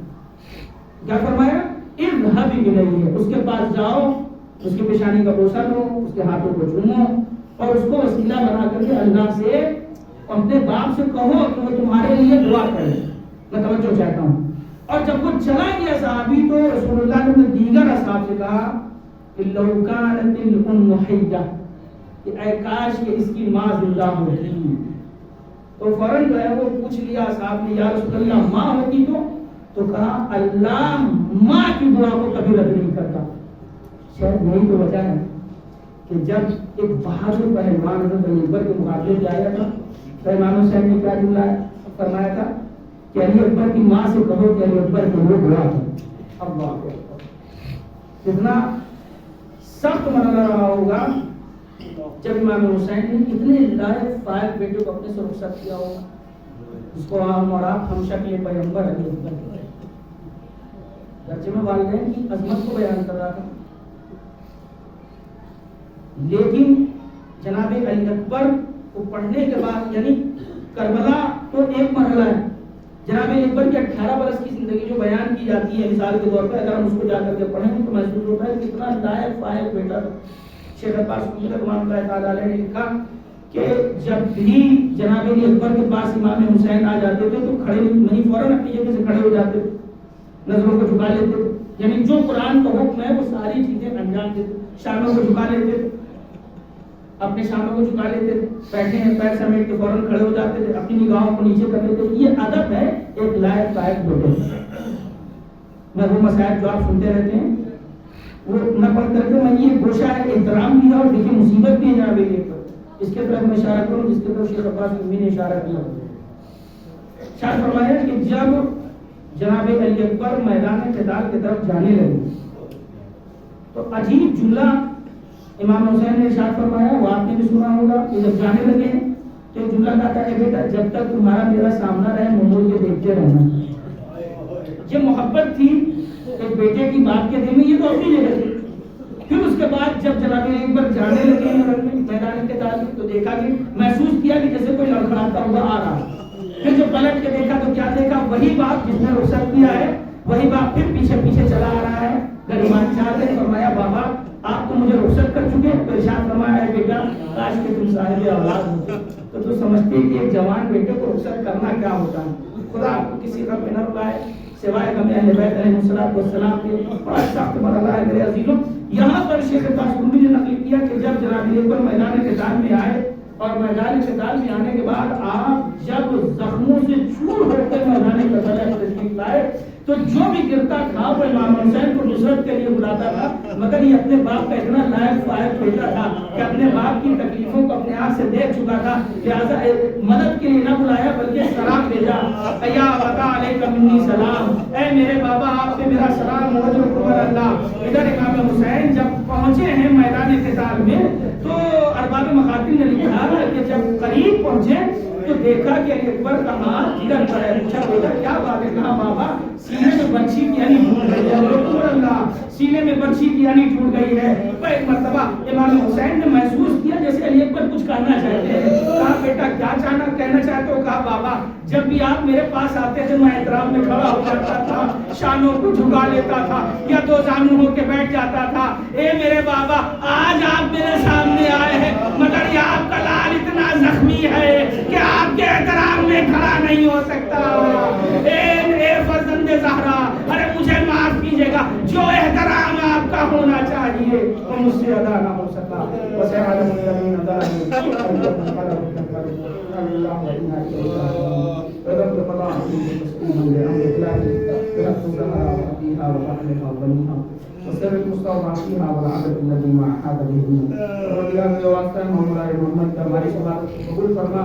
کیا فرمایا، اذهب الیہ، اس کے پاس جاؤ، اس کی پیشانی کا بوسہ لو، اس کے ہاتھوں کو چومو، اور اس کو وسیلہ بنا کر کے اللہ سے اپنے باپ سے کہو کہ وہ تمہارے لیے دعا کرے۔ میں توجہ چاہتا ہوں۔ اور جب وہ چلا گیا صحابی تو رسول اللہ نے دیگر اصحاب سے کہا کہ لو کانت الام حیہ، کہ اے کاش کہ اس کی ماں زندہ ہوتی، تو فوراً جو ہے وہ پوچھ لیا صاحب نے، یا رسول اللہ ماں ہوتی تو کہا اللہ ماں کی دعا کو کبھی رد نہیں کرتا۔ شاید یہی تو وجہ ہے کہ جب ایک بہادر پہلوان حضرت علی اکبر کے مقابلے میں آیا تھا تو امام حسین نے کیا جملہ فرمایا تھا کہ علی اکبر کی ماں سے کہو کہ علی اکبر کے وہ دعا ہے۔ اللہ اکبر، کتنا سخت مرحلہ رہا ہوگا جب امام حسین نے اتنے لائق فائق بیٹے کو اپنے سے رخصت کیا ہوگا، اس کو ہم اور آپ ہم شکل پیغمبر علی اکبر کہتے ہیں۔ درجے میں والدین کی عظمت کو بیان کر رہا تھا، لیکن جناب علی اکبر کو پڑھنے کے بعد، یعنی کربلا تو ایک مرحلہ ہے، جناب علی اکبر کی 18 برس کی زندگی جو بیان کی جاتی ہے مثال کے طور پر، اگر ہم اس کو جا کر کے پڑھیں گے تو محسوس ہوتا ہے کتنا لائق فائق بیٹا تھا۔ شیخ عباس رحمۃ اللہ تعالی علیہ نے لکھا کہ جب بھی جناب علی اکبر کے پاس امام حسین آ جاتے تھے تو کھڑے نہیں، فوراً اپنی جگہ سے کھڑے ہو جاتے تھے، نظروں کو جھکا لیتے تھے، یعنی جو قرآن کا حکم ہے وہ ساری چیزیں انجام دیتے، شانوں کو جھکا لیتے تھے، اپنے شانوں کو جھکا لیتے تھے، بیٹھے ہیں پیر سمیٹ کے فوراً کھڑے ہو جاتے تھے، اپنی نگاہوں کو نیچے کر لیتے تھے۔ یہ ادب ہے ایک لائق فائق بیٹے۔ میں وہ مسائل جو آپ سنتے رہتے ہیں وہ نہ پڑھ کر کے میں یہ گوشہ ہے احترام بھی ہے اور دیکھیے مصیبت بھی ہے جناب علی اکبر، اس کے طرف میں اشارہ کروں جس کے طرف شیخ عباس نے اشارہ کیا۔ شاید فرمایا کہ جب جناب علی اکبر میدان قتال کی طرف جانے لگے تو عجیب جملہ امام حسین نے ارشاد فرمایا، وہ آپ نے بھی سنا ہوگا کہ جب جانے لگے تو ایک جملہ کہتا ہے بیٹا جب تک تمہارا میرا سامنا رہے منہ موڑ کے دیکھتے رہنا۔ یہ محبت تھی ایک بیٹے کی باپ کے دل میں، یہ تو اپنی جگہ تھی، پھر اس کے بعد جب جناب اکبر جانے لگے میدان قتال میں تو دیکھا کہ محسوس کیا کہ جیسے کوئی لڑکھڑاتا ہوا آ رہا ہے. پھر جب پلٹ کے دیکھا تو کیا دیکھا؟ وہی باپ جس نے رخصت کیا ہے وہی باپ پھر پیچھے پیچھے چلا آ رہا ہے. غریبان شاہ نے فرمایا بابا آپ تو مجھے رخصت کر چکے. تو ارشاد فرمایا ہے بیٹا کاش کہ تم صاحب اولاد ہوتے تو تو سمجھتے کہ ایک جوان بیٹے کو رخصت کرنا کیا ہوتا ہے. خدا آپ کو کسی غم میں نہ رلائے سوائے غم اہل بیت علیہ الصلوۃ والسلام کے. بڑا سخت مرحلہ ہے میرے عزیزوں. یہاں پر شیخ فاضل نے نقل کیا کہ جب جناب اکبر میدان قتال میں آئے اور میدان قتال میں آنے کے بعد آپ جب زخموں سے چور ہو کر میدان قتال تشریف لائے تو جو بھی گرتا تھا وہ امام حسین کو نصرت کے لیے بلاتا تھا. مگر یہ اپنے باپ کا اتنا لائق فائق بیٹا تھا کہ اپنے باپ کی تکلیفوں کو اپنے آنکھ سے دیکھ چکا تھا. لہٰذا مدد کے لیے نہ بلایا بلکہ سلام بھیجا. یا ابا علیک منی سلام, اے میرے بابا آپ پہ میرا سلام ہو جو قبر اللہ. ادھر امام حسین جب پہنچے ہیں میدان قتال میں تو ارباب مخاطب نے لکھا کہ جب قریب پہنچے تو دیکھا کہ علی اکبر کا ہاتھ جگر پر ہے. پوچھا بیٹا کیا بات ہے؟ کہا بابا سینے میں برچھی کی یعنی ٹوٹ گئی ہے. اللہ سینے میں برچھی کی یعنی ٹوٹ گئی ہے. ایک مرتبہ امام حسین نے محسوس کیا جیسے علی اکبر کچھ کہنا چاہتے ہیں. کہا بیٹا کیا کہنا چاہتے ہو؟ کہا بابا جب بھی آپ میرے پاس آتے تھے میں احترام میں کھڑا ہو جاتا تھا, شانوں کو جھکا لیتا تھا یا دو زانو ہو کے بیٹھ جاتا تھا. اے میرے بابا آج آپ میرے سامنے آئے ہیں مگر یہ آپ کا لال اتنا زخمی ہے کہ آپ کے احترام میں کھڑا نہیں ہو سکتا. اے فرزند زہرا, ارے مجھے معاف کیجیے گا, جو احترام آپ کا ہونا چاہیے وہ مجھ سے ادا نہ ہو سکا. وسر المستوى فيها والعدد الذي ما احاط به رضي الله واسطہ مولا محمد کا ہماری سبات قبول فرما.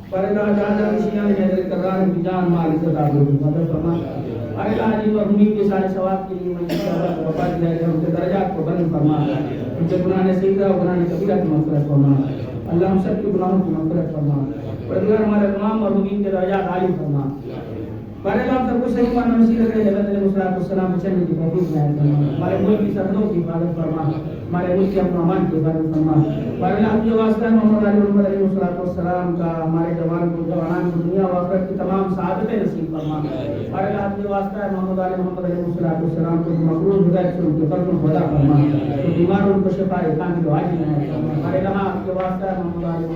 فرنا جان نشیان حیدر کرار جان مال عزت عبد مدد فرما. اے الہی مرحومین کے سارے ثواب کے لیے منظور وفا دیا ہے, ان کے درجات کو بلند فرما, ان کے گناہ صغیرہ و گناہ کبیرہ کی مغفرت فرما. اللہ ہم سب کے گناہوں کی مغفرت فرما. پروردگار ہمارے تمام مرحومین کے درجات عالی فرما. بارے اللہ سب کو صحیح معنی نصیب رکھے. حضرت علیہ السلام بچنے کی توفیق عنایت فرما. ہمارے ملک کی سرحدوں کی حفاظت فرما. ہمارے ملک کے امن و امان کی حفاظت فرما. بارے اللہ کے واسطہ محمد علیہ السلام کا ہمارے جوانان کو دنیا و آخرت کی تمام سعادتیں نصیب فرما. بارے اللہ کے واسطہ محمد علیہ السلام کو مقبول ہدایت سے ان کے قلب کو بدا فرما. تو بیمار ان کو شفا کامل و عاجل عنایت فرما. بارے اللہ کے واسطہ محمد علیہ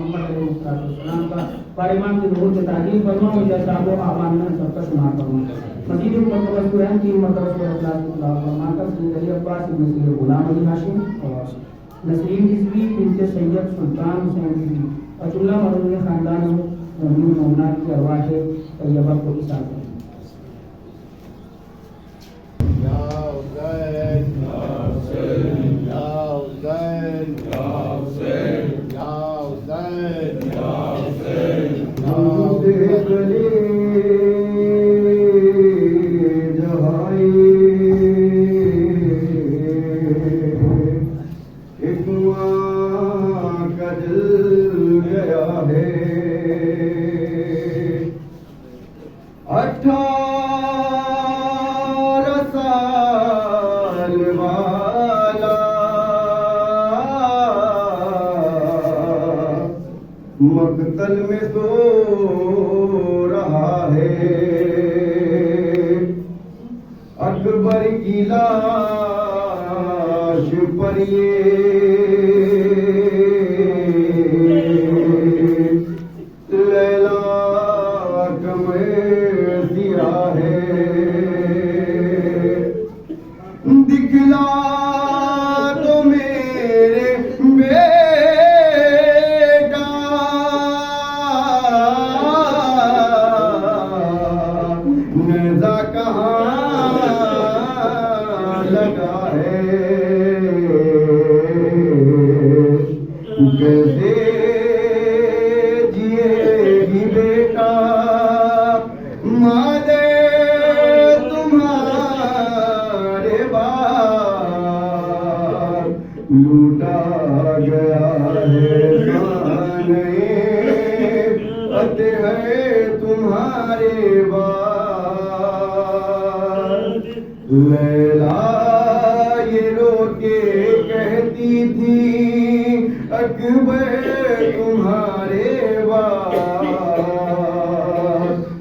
السلام کا بارے امام کی ظہور کی تعظیم فرما. ان کے صحابہ و اعوان میں سب کا شمار فرما. مزید مرتبہ قرآن کی مرتبہ صلی اللہ فرما کر سید علی عباس بن سید غلام علی ہاشم نسرین رضوی بنت سید سلطان حسین رضوی اور جملہ مرحوم خاندان مومنین مومنات کی ارواح طیبہ کو احسان کریں. یا حسین یا حسین یا حسین یا حسین یا حسین یا حسین مقتل میں سو رہا ہے. اکبر کی لاش پر یہ لیلا کمر دیا ہے. دکھلا تو میرے نیزہ کہاں لگا ہے. کیسے جیے گی بیٹا ماں دے تمہارے بعد لوٹا گیا ہے خانے فتح ہے تمہارے بعد. لیلا یہ رو کے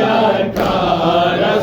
18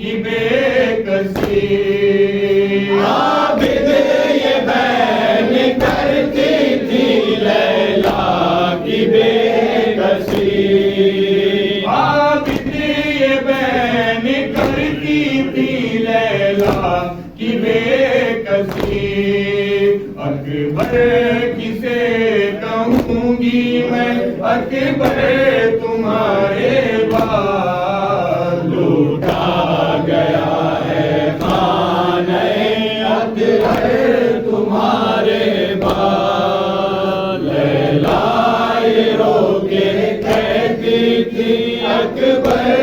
کی بے کسی عابد یہ بین کرتی تھی لیلا کی بے کسی عابد یہ بین کرتی تھی لیلا کی بے کسی اکبر کسے کہوں گی میں اکبر تمہارے بعد لوٹا گیا ہے خانہ اکبر تمہارے بعد لیلا یہ رو کے کہتی تھی اکبر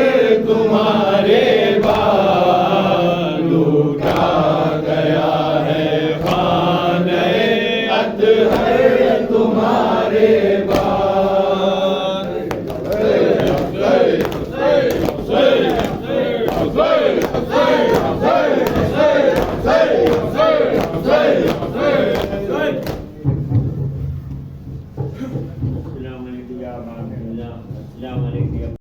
تمہارے بعد لوٹا گیا ہے خانہ اطہر تمہارے السلام علیکم